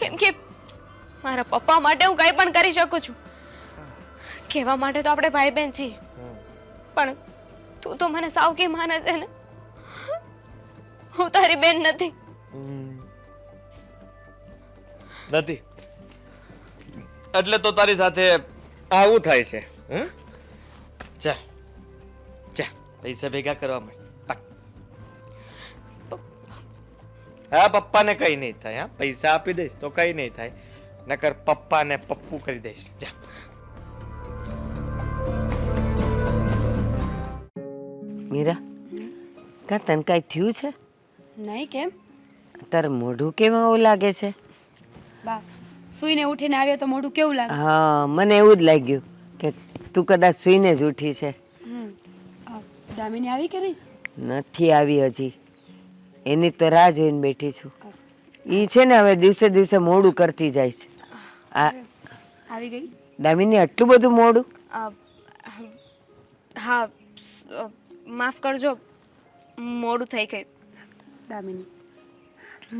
[SPEAKER 2] કેમ કે મારા પપ્પા માટે હું કંઈ પણ કરી શકું છું. કહેવા માટે તો આપણે ભાઈ બહેન છીએ, પણ તું તો મને સાવકી માને છે ને. હું તારી બેન નથી.
[SPEAKER 6] નથી એટલે તો તારી સાથે આવું થાય છે. ચા ચા, પૈસા ભેગા કરવા માંડ. હા, પપ્પાને કઈ નહીં થાય. હા, પૈસા આપી દઈશ તો કઈ નહીં થાય, નકર પપ્પાને પપ્પુ કરી દઈશ. જા.
[SPEAKER 7] મીરા, કા તને કાંઈ થયું છે?
[SPEAKER 1] નહીં, કેમ?
[SPEAKER 7] તારું મોઢું કેમ આવું લાગે છે?
[SPEAKER 1] બા, સૂઈને ઉઠીને આવ્યો તો મોઢું કેવું લાગે?
[SPEAKER 7] હા, મને એવું જ લાગ્યું કે તું કદાચ સૂઈને જ ઉઠી છે.
[SPEAKER 1] દામિની આવી કે નહીં?
[SPEAKER 7] નથી આવી હજી, એની તો રાહ જોઈને બેઠી છું. ઈ છે ને હવે દિવસે દિવસે મોડું કરતી જાય છે. આ
[SPEAKER 1] આવી ગઈ?
[SPEAKER 7] દામિની, આટલું બધું મોડું?
[SPEAKER 2] હા, માફ કરજો, મોડું થઈ ગયું.
[SPEAKER 1] દામિની,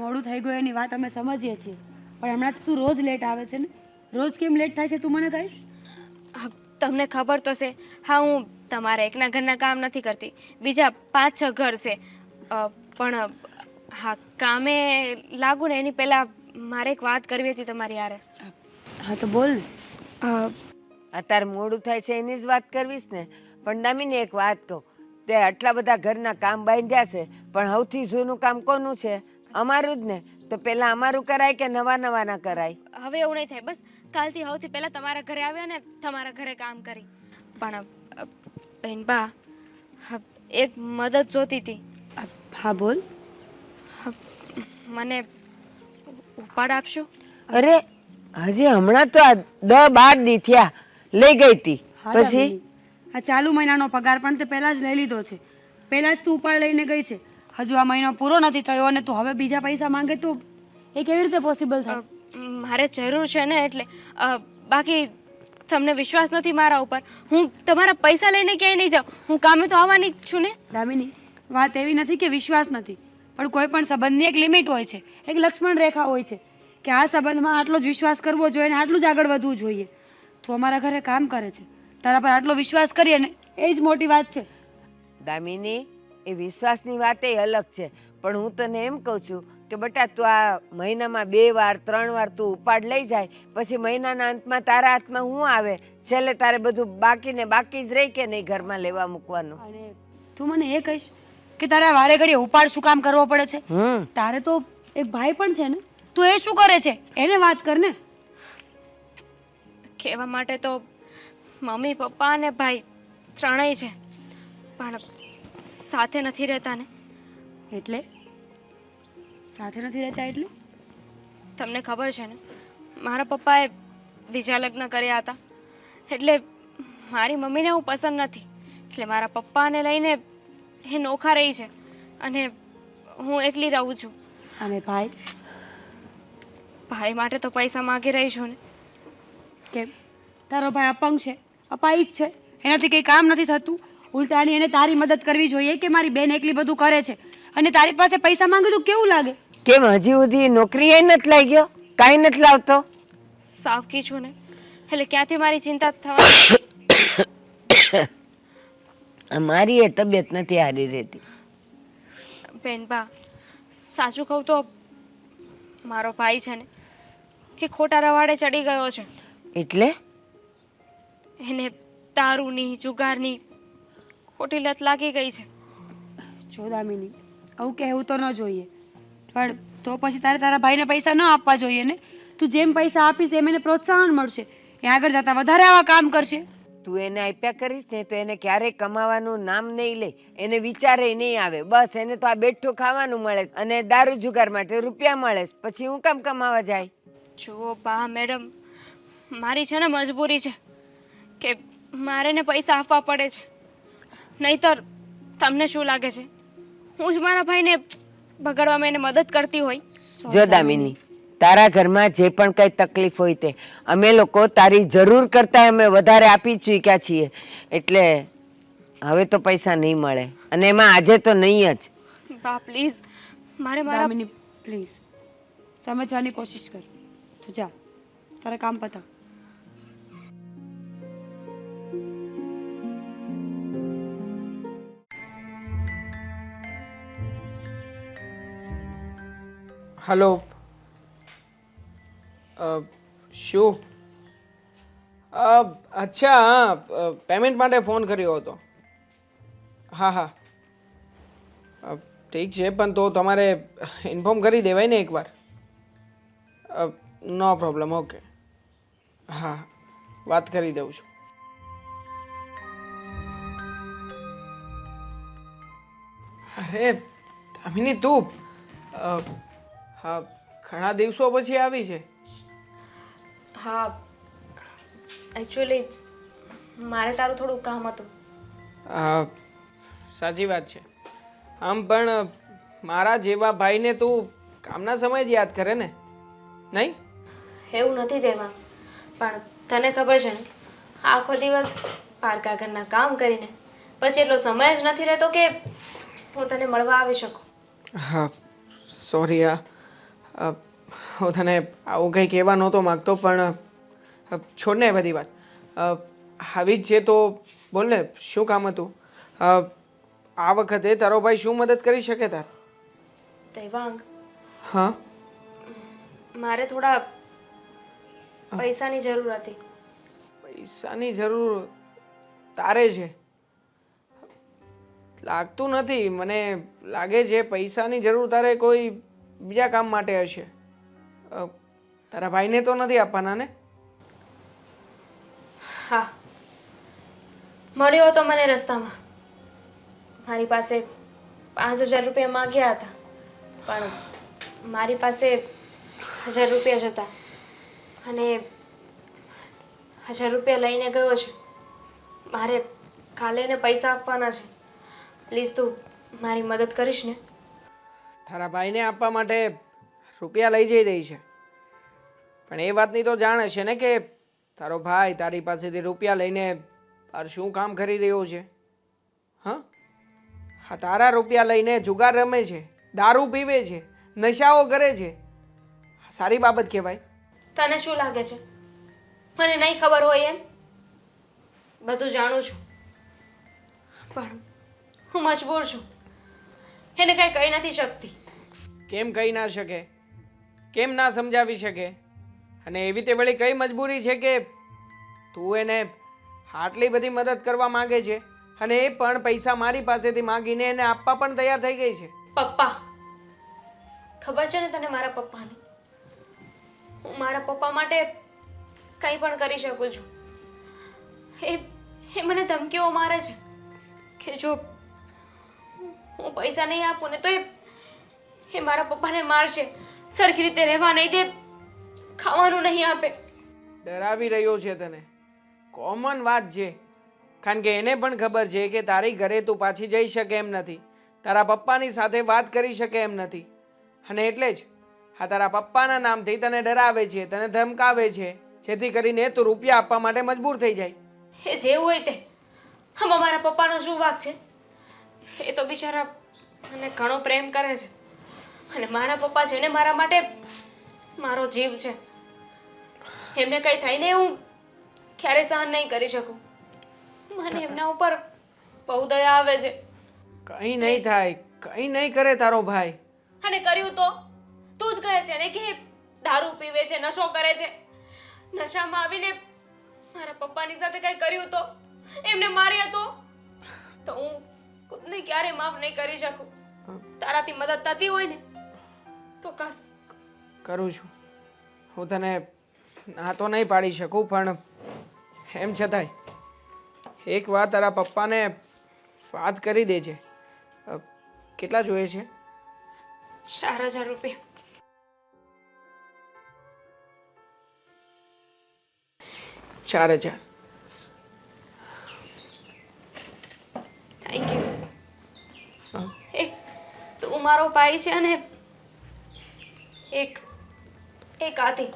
[SPEAKER 1] મોડું થઈ ગયું એની વાત અમે સમજીએ છીએ, પણ હમણાં તું રોજ લેટ આવે છે ને. રોજ કેમ લેટ થાય છે તું મને કહીશ?
[SPEAKER 2] તમને ખબર તો છે. હા, હું તમારા એકના ઘરના કામ નથી કરતી, બીજા 5-6 ઘર છે. પણ હા, કામે લાગુ ને એની પહેલા મારે એક વાત કરવી હતી તમારી હારે.
[SPEAKER 1] હા તો બોલ ને.
[SPEAKER 7] અત્યારે મોડું થાય છે એની જ વાત કરવીશ ને. પણ દામિની, એક વાત કહું, તે આટલા બધા ઘરના કામ બાંધ્યા છે, પણ સૌથી જૂનું કામ કોનું છે? અમારું જ ને. તો પેલા અમારું કરાય કે નવા નવા ના કરાય?
[SPEAKER 2] હવે એવું નહીં થાય. બસ કાલથી સૌથી પહેલા તમારા ઘરે આવ્યા ને તમારા ઘરે કામ કરી. પણ બહેનબા, એક મદદ જોતી હતી.
[SPEAKER 1] હા બોલ.
[SPEAKER 2] મને ઉપાડ આપશો?
[SPEAKER 7] અરે, હજી હમણાં તો આ 10-12 દી થયા લઈ ગઈ હતી.
[SPEAKER 1] હા
[SPEAKER 7] પછી
[SPEAKER 1] દામિની, આ ચાલુ મહિનાનો પગાર પણ તે પહેલા જ લઈ લીધો છે. પહેલા જ તું ઉપાડ લઈને ગઈ છે. હજુ આ મહિનો પૂરો નથી થયો અને તું હવે બીજા પૈસા માંગે તો એ કેવી રીતે પોસિબલ થાય?
[SPEAKER 2] મારે જરૂર છે ને, એટલે બાકી તમને વિશ્વાસ નથી મારા ઉપર. હું તમારા પૈસા લઈને ક્યાંય નહીં જાઉં. હું કામે તો આવવાની જ છું ને.
[SPEAKER 1] દામિની, વાત એવી નથી કે વિશ્વાસ નથી, પણ કોઈ પણ સંબંધની એક લિમિટ હોય છે, એક લક્ષ્મણ રેખા હોય છે કે આ સંબંધમાં આટલો જ વિશ્વાસ કરવો જોઈએ અને આટલું જ આગળ વધવું જોઈએ. તું અમારા ઘરે કામ કરે છે, તારા પર આટલો વિશ્વાસ કરીએ ને એ જ મોટી વાત છે.
[SPEAKER 7] દામિની, એ વિશ્વાસની વાત એ અલગ છે, પણ હું તને એમ કહું છું કે બેટા, તું આ મહિનામાં 2 વાર 3 વાર તું ઉપાડ લઈ જાય, પછી મહિનાના અંતમાં તારા હાથમાં શું આવે? છેલ્લે તારે બધું બાકી ને બાકી જ રહી કે નહીં ઘરમાં લેવા મૂકવાનું?
[SPEAKER 1] અને તું મને એ કહીશ કે તારા વારે ઘડીએ ઉપાડ શું કામ કરવો પડે છે? તારે તો એક ભાઈ પણ છે ને, તું એ શું કરે છે એને વાત કર ને.
[SPEAKER 2] કહેવા માટે તો મમ્મી, પપ્પા અને ભાઈ ત્રણેય છે, પણ સાથે નથી રહેતા ને.
[SPEAKER 1] એટલે સાથે નથી રહેતા એટલે?
[SPEAKER 2] તમને ખબર છે ને, મારા પપ્પાએ બીજા લગ્ન કર્યા હતા, એટલે મારી મમ્મીને હું પસંદ નથી, એટલે મારા પપ્પાને લઈને એ નોખા રહી છે અને હું એકલી રહું છું.
[SPEAKER 1] અને ભાઈ?
[SPEAKER 2] ભાઈ માટે તો પૈસા માગી રહી છું ને.
[SPEAKER 1] કેમ? તારો ભાઈ અપંગ છે, અપાહિત છે, એનાથી કંઈ કામ નથી થતું? ઉલટાની એને તારી મદદ કરવી જોઈએ કે મારી બેન એકલી બધું કરે છે અને તારી પાસે પૈસા માંગે તો કેવું લાગે?
[SPEAKER 7] કેમ હજી સુધી નોકરી એ નથી લાગ્યો? કાંઈ નથી લાવતો?
[SPEAKER 2] સાવકી છું ને, એટલે ક્યાંથી મારી ચિંતા થવાની?
[SPEAKER 7] મારી એ તબિયત નથી હારી રહેતી.
[SPEAKER 2] બેનબા, સાચું કહું તો મારો ભાઈ છે ને કે ખોટા રવાડે ચડી ગયો છે.
[SPEAKER 7] એટલે
[SPEAKER 2] એને દારૂની જુગારની ખોટી લત લાગી ગઈ છે.
[SPEAKER 1] જો દામિની, આવું કહેવું તો ન જોઈએ, પણ તો પછી તારે તારા ભાઈને પૈસા ન આપવા જોઈએ ને. તું જેમ પૈસા આપીશ એમ એને પ્રોત્સાહન મળશે, એ આગળ જતા વધારે આવા કામ કરશે.
[SPEAKER 7] તું એને આપ્યા કરીશ ને તો એને ક્યારેય કમાવાનું નામ નહીં લે, એને વિચારે નહીં આવે. બસ એને તો આ બેઠું ખાવાનું મળે અને દારૂ જુગાર માટે રૂપિયા મળે, પછી હું કામ કમાવા જાય?
[SPEAKER 2] જુઓ બા મેડમ, મારી છે ને મજબૂરી છે કે મારે ને પૈસા આપવા પડે છે. નહીતર તમને શું લાગે છે હું જ મારા ભાઈને બગાડવામાં એને મદદ કરતી હોય?
[SPEAKER 7] જો દામિની, તારા ઘરમાં જે પણ કઈ તકલીફ હોય તે અમે લોકો તારી જરૂર કરતા અમે વધારે આપી ચૂક્યા છીએ, એટલે હવે તો પૈસા નહીં મળે, અને એમાં આજે તો નહીં જ.
[SPEAKER 2] બા પ્લીઝ, મારે મારા
[SPEAKER 1] દામિની પ્લીઝ સમજવાની કોશિશ કર. તું જા, તારા કામ પતાવ.
[SPEAKER 3] હલો. શું? અચ્છા, હા, પેમેન્ટ માટે ફોન કર્યો હતો. હા હા, ઠીક છે, પણ તો તમારે ઇન્ફોર્મ કરી દેવાય ને એકવાર. નો પ્રોબ્લેમ, ઓકે. હા, વાત કરી દઉં છું. અરે દામિની, તું હા, ઘણા દિવસો પછી આવી છે.
[SPEAKER 2] હા, એકચ્યુઅલી મારે તારું થોડું કામ હતું.
[SPEAKER 3] સાચી વાત છે. આમ પણ મારા જેવા ભાઈને તું કામના સમય જ યાદ કરે ને, નહીં?
[SPEAKER 2] એવું નથી દેવા, પણ તને ખબર છે ને, આખો દિવસ પારકા ઘરના કામ કરીને પછી એટલો સમય જ નથી રહેતો કે હું તને મળવા આવી શકું.
[SPEAKER 3] હા, સોરી. હું તને આવું કંઈ કહેવા નહોતો માગતો, પણ છોડ ને બધી વાત. આવી જ છે તો બોલ ને, શું કામ હતું? આ વખતે તારો ભાઈ શું મદદ કરી શકે તાર?
[SPEAKER 2] દેવાંગ,
[SPEAKER 3] હા,
[SPEAKER 2] મારે થોડા પૈસાની જરૂર હતી.
[SPEAKER 3] પૈસાની જરૂર તારે છે? લાગતું નથી, મને લાગે છે પૈસાની જરૂર તારે કોઈ બીજા કામ માટે હશે. તારા ભાઈને તો નથી આપવાના ને?
[SPEAKER 2] હા, મળ્યો હતો મને રસ્તામાં. મારી પાસે 5,000 રૂપિયા માંગ્યા હતા, પણ મારી પાસે 1,000 રૂપિયા જ હતા, અને 1,000 રૂપિયા લઈને ગયો છે. મારે કાલે એને પૈસા આપવાના છે. પ્લીઝ તું મારી મદદ કરીશ ને?
[SPEAKER 3] તારા ભાઈને આપવા માટે રૂપિયા લઈ જઈ રહી છે, પણ એ વાતની તો જાણ હશે ને કે તારો ભાઈ તારી પાસેથી રૂપિયા લઈને તાર શું કામ કરી રહ્યો છે? હા, તારા રૂપિયા લઈને જુગાર રમે છે, દારૂ પીવે છે, નશાઓ કરે છે. સારી બાબત કહેવાય?
[SPEAKER 2] તને શું લાગે છે મને નહીં ખબર હોય એમ? બધું જાણું છું, પણ હું મજબૂર છું. એને કંઈ કહી નથી શકતી.
[SPEAKER 3] કેમ કહી ના શકે? કેમ ના સમજાવી શકે? અને એવી તે વળી કઈ મજબૂરી છે કે તું એને આટલી બધી મદદ કરવા માંગે છે, અને એ પણ પૈસા મારી પાસેથી માંગીને એને આપવા પણ તૈયાર થઈ ગઈ છે?
[SPEAKER 2] પપ્પા, ખબર છે ને તને મારા પપ્પાને? હું મારા પપ્પા માટે કંઈ પણ કરી શકું છું. એ મને ધમકીઓ મારે છે કે જો હું પૈસા નહીં આપું ને તો એ મારા પપ્પાને મારશે, સરખી રીતે રહેવા નહીં દે, ખાવાનું નહીં આપે.
[SPEAKER 3] ડરાવી રહ્યો છે તને? કોમન વાત છે, કારણ કે એને પણ ખબર છે કે તારી ઘરે તું પાછી જઈ શકે એમ નથી, તારા પપ્પાની સાથે વાત કરી શકે એમ નથી, અને એટલે જ આ તારા પપ્પાના નામથી તને ડરાવે છે, તને ધમકાવે છે, જેથી કરીને તું રૂપિયા આપવા માટે મજબૂર થઈ જાય.
[SPEAKER 2] એ જે હોય તે, આમાં મારા પપ્પાનો શું વાંક છે? એ તો બિચારા મને ઘણો પ્રેમ કરે છે, અને મારા પપ્પા છે ને મારા માટે મારો જીવ છે. એમને કંઈ થઈને હું ક્યારે સહન નહીં કરી શકું. મને એમના ઉપર બહુ દયા આવે છે.
[SPEAKER 3] કંઈ નહીં થાય, કંઈ નહીં કરે તારો ભાઈ.
[SPEAKER 2] અને કર્યું તો તું જ કહે છે ને કે દારૂ પીવે છે, નશો કરે છે. નશામાં આવીને મારા પપ્પાની સાથે કંઈ કર્યું તો, એમને માર્યા તો હું ખુદને ક્યારે માફ નહીં કરી શકું. તારાથી મદદ થતી હોય ને તો કર.
[SPEAKER 3] કરું છું. હું તને ના તો નહીં પાડી શકું, પણ એમ છતાંય એક વાર તારા પપ્પાને વાત કરી દેજે. કેટલા જોઈએ છે?
[SPEAKER 2] 4,000 રૂપિયા.
[SPEAKER 3] ચાર હજાર.
[SPEAKER 2] Thank you. એક તું મારો ભાઈ છે અને એક આથી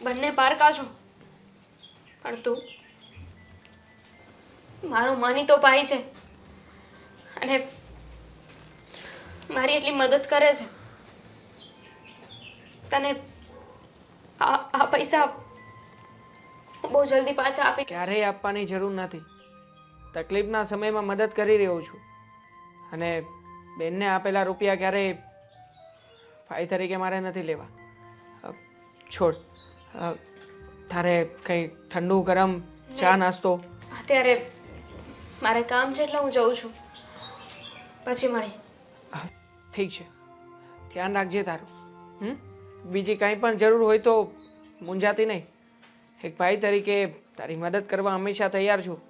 [SPEAKER 2] બંને પારકા છો, પણ તું મારો માનીતો ભાઈ છે અને મારી એટલી મદદ કરે છે. તને આ પૈસા હું બહુ જલ્દી પાછા આપી.
[SPEAKER 3] ક્યારેય આપવાની જરૂર નથી. તકલીફના સમયમાં મદદ કરી રહ્યો છું, અને બેનને આપેલા રૂપિયા ક્યારેય ભાઈ તરીકે મારે નથી લેવા. છોડ. તારે કંઈ ઠંડુ ગરમ ચા નાસ્તો?
[SPEAKER 2] અત્યારે મારે કામ છે એટલે હું જઉં છું, પછી મળી.
[SPEAKER 3] ઠીક છે, ધ્યાન રાખજે તારું. બીજી કાંઈ પણ જરૂર હોય તો મૂંઝાતી નહીં. એક ભાઈ તરીકે તારી મદદ કરવા હંમેશા તૈયાર છું.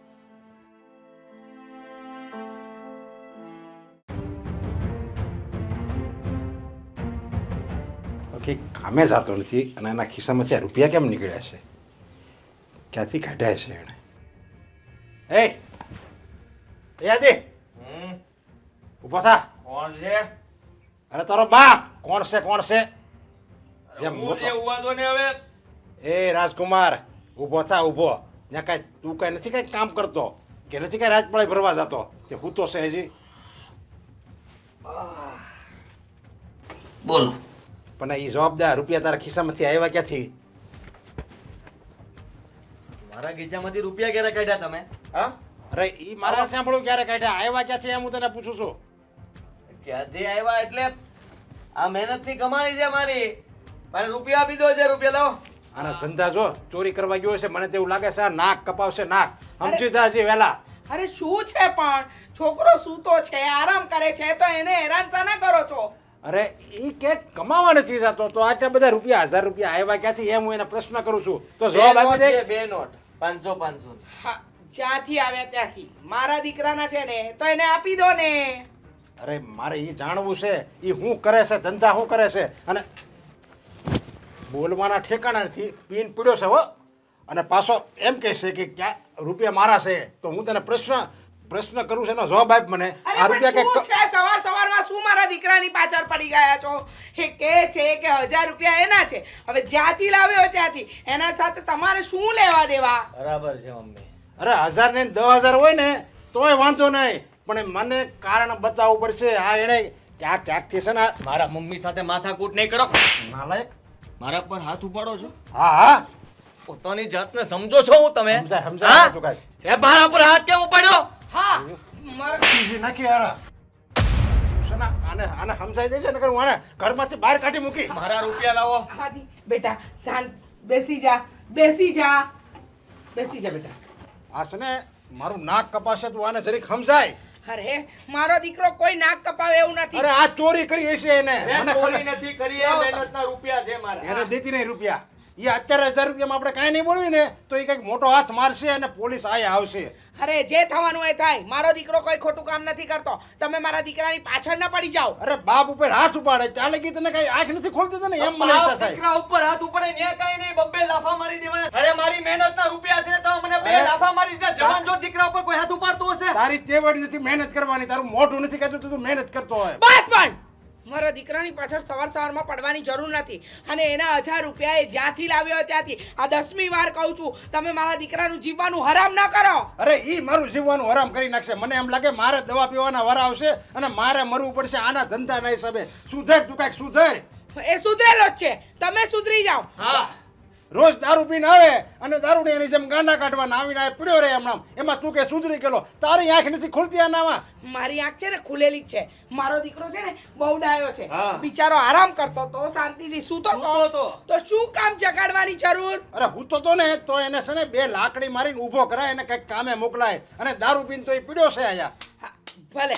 [SPEAKER 4] કે કામે જતો નથી અને એના ખિસ્સામાંથી આ રૂપિયા કેમ નીકળ્યા છે? ક્યાંથી કાઢ્યા છે એણે? એ યાદી ઊભો થા.
[SPEAKER 6] કોણ છે?
[SPEAKER 4] અરે તારો બાપ. કોણ છે? કોણ છે? જેમ
[SPEAKER 6] હું છે ઉવા દો ને હવે.
[SPEAKER 4] એ રાજકુમાર ઊભો થા, ઊભો. ત્યાં કાંઈ તું કાંઈ નથી કાંઈ કામ કરતો કે નથી કાંઈ રાજપાળે ભરવા જતો? તે હું તો છે હજી.
[SPEAKER 6] બોલો.
[SPEAKER 4] પણ એ જવાબદાર રૂપિયા તારા ખિસ્સામાંથી આવ્યા ક્યાંથી?
[SPEAKER 6] મારા ગીચામાંથી રૂપિયા ક્યારે કાઢ્યા તમે? હા?
[SPEAKER 4] અરે એ મારા સાંભળું ક્યારે કાઢ્યા? આવ્યા ક્યાંથી એમ હું તને પૂછું છું.
[SPEAKER 6] ક્યાંથી આવ્યા એટલે આ મહેનતની કમાણી છે મારી. મારે રૂપિયા આપી દો, 1000 રૂપિયા લાવો.
[SPEAKER 4] આના ધંધા જો ચોરી કરવા ગયો છે, મને તેવું લાગે છે આ નાક કપાવશે નાક. સમજી જા હજી વહેલા.
[SPEAKER 8] અરે શું છે પણ, છોકરો સૂતો છે, આરામ કરે છે, તો એને હેરાન શાના કરો છો?
[SPEAKER 4] અરે એ કે કમાવા નથી જતો તો આટલા બધા રૂપિયા 1000 રૂપિયા આવ્યા ક્યાંથી એમ હું એને પ્રશ્ન કરું છું તો જવાબ આપી દે.
[SPEAKER 6] બે નોટ 500 500.
[SPEAKER 8] હા, જ્યાંથી આવ્યા ત્યાંથી મારા દીકરાના છે ને, તો એને આપી દો ને.
[SPEAKER 4] અરે મારે એ જાણવું છે એ શું કરે છે, ધંધા શું કરે છે, અને બોલવાના ઠેકાણા નથી. પીન પીડ્યો છે હો, અને પાછો એમ કહે છે કે ક્યાં રૂપિયા મારા છે. તો હું તને પ્રશ્ન કરું છું એનો જવાબ આપ મને.
[SPEAKER 8] અરે
[SPEAKER 4] આ
[SPEAKER 8] પણ
[SPEAKER 4] રૂપિયા
[SPEAKER 8] શું
[SPEAKER 4] કે
[SPEAKER 8] છે, સવારમાં શું મારા દીકરાની પાછળ પડી ગયા છો? એ કહે છે કે 1000 રૂપિયા એના છે, હવે જ્યાંથી લાવ્યો હોય ત્યાંથી. એના સાથે તમારે શું લેવા દેવા?
[SPEAKER 6] બરાબર છે મમ્મી.
[SPEAKER 4] અરે 1000 ને 10000 હોય ને તોય વાંધો નહીં, પણ મને કારણ બતાવવું પડશે. આ એણે ક્યાંકથી છે ને
[SPEAKER 6] મારા મમ્મી સાથે માથાકૂટ નહીં કરો.
[SPEAKER 4] નાલાયક.
[SPEAKER 6] મારા પર હાથ ઉપાડો છો?
[SPEAKER 4] હા હા
[SPEAKER 6] પોતાની જાતને સમજો છો હું તમે?
[SPEAKER 4] સમજાય તું કાંઈ.
[SPEAKER 6] હે, મારા પર હાથ કેમ ઉપાડ્યો?
[SPEAKER 8] હા, મારા
[SPEAKER 4] બીજી નાખી યાર. સના આને સમજાઈ દેજે નકર હું આને ઘરમાંથી બહાર કાઢી મૂકી.
[SPEAKER 6] મારા રૂપિયા લાવો.
[SPEAKER 8] હાદી બેટા, શાંત બેસી જા, બેસી જા, બેસી જા બેટા.
[SPEAKER 4] આ છે ને મારું નાક કપાશે તું આને જરીક સમજાય.
[SPEAKER 8] અરે મારો દીકરો કોઈ નાક કપાવે એવું નથી.
[SPEAKER 4] અરે આ ચોરી કરી હશે એને.
[SPEAKER 6] મેં
[SPEAKER 4] મને
[SPEAKER 6] ચોરી
[SPEAKER 4] ખબર
[SPEAKER 6] નથી કરી, એ મહેનતના રૂપિયા છે મારા.
[SPEAKER 4] એને દેતી નહીં રૂપિયા. એ અત્યારે 1000 રૂપિયામાં આપણે કાંઈ નહીં બોલવી ને તો એ કંઈક મોટો હાથ મારશે અને પોલીસ આયા આવશે.
[SPEAKER 8] અરે જે થવાનું એ થાય. મારો દીકરો કોઈ ખોટું કામ નથી કરતો. તમે મારા દીકરાની પાછળ ના પડી જાઓ.
[SPEAKER 4] અરે બાપ ઉપર હાથ ઉપાડે ચાલે કે તને કઈ આંખ નથી ખોલતી તને એમ મને ઈચ્છા થાય.
[SPEAKER 6] દીકરા ઉપર હાથ ઉપડે ન્યા કાંઈ નહીં, બબ્બે લાફા મારી દેવાના. અરે મારી મહેનતના રૂપિયા છે તો મને બે
[SPEAKER 4] અરે,
[SPEAKER 6] લાફા મારી દે. જવાન જો દીકરા ઉપર કોઈ હાથ ઉપાડતું હશે.
[SPEAKER 4] તારી તેવડ નથી મહેનત કરવાની, તારું મોઢું નથી કહેતું તું મહેનત કરતો હોય.
[SPEAKER 8] બસ પણ મારા દીકરાની પાછળ સવારમાં પડવાની જરૂર નથી. અને એના 1000 રૂપિયા એ જ્યાંથી લાવ્યો હોય ત્યાંથી. આ 10મી વાર કહું છું, તમે મારા દીકરાનું જીવવાનું હરામ ન કરો.
[SPEAKER 4] અરે ઈ મારું જીવવાનું હરામ કરી નાખશે. મને એમ લાગે મારે દવા પીવાના વાર આવશે અને મારે મરવું પડશે આના ધંધાના હિસાબે. સુધર તું કાંઈક સુધર.
[SPEAKER 8] એ સુધરેલો જ છે, તમે સુધરી જાઓ.
[SPEAKER 6] હા,
[SPEAKER 4] રોજ દારૂ પીને આવે અને દારૂની એની જેમ ગાંડા કાઢવાના આવીને આ પીડ્યો રહે હમણાં એમાં તું કે સુધરી ગયેલો તારી આંખ નથી ખુલતી આનામાં
[SPEAKER 8] મારી આંખ છે ને ખુલેલી જ છે. મારો દીકરો છે ને બહુ ડાયો છે.
[SPEAKER 6] હા.
[SPEAKER 8] બિચારો આરામ કરતો તો શાંતિથી સૂતો
[SPEAKER 6] સૂતો તો.
[SPEAKER 8] તો શું કામ જગાડવાની જરૂર?
[SPEAKER 4] અરે હું તો ને તો એને છે ને 2 લાકડી મારીને ઊભો કરાય એને કંઈક કામે મોકલાય અને દારૂ પીને તો એ પીડ્યો છે અહીંયા
[SPEAKER 8] હા, ભલે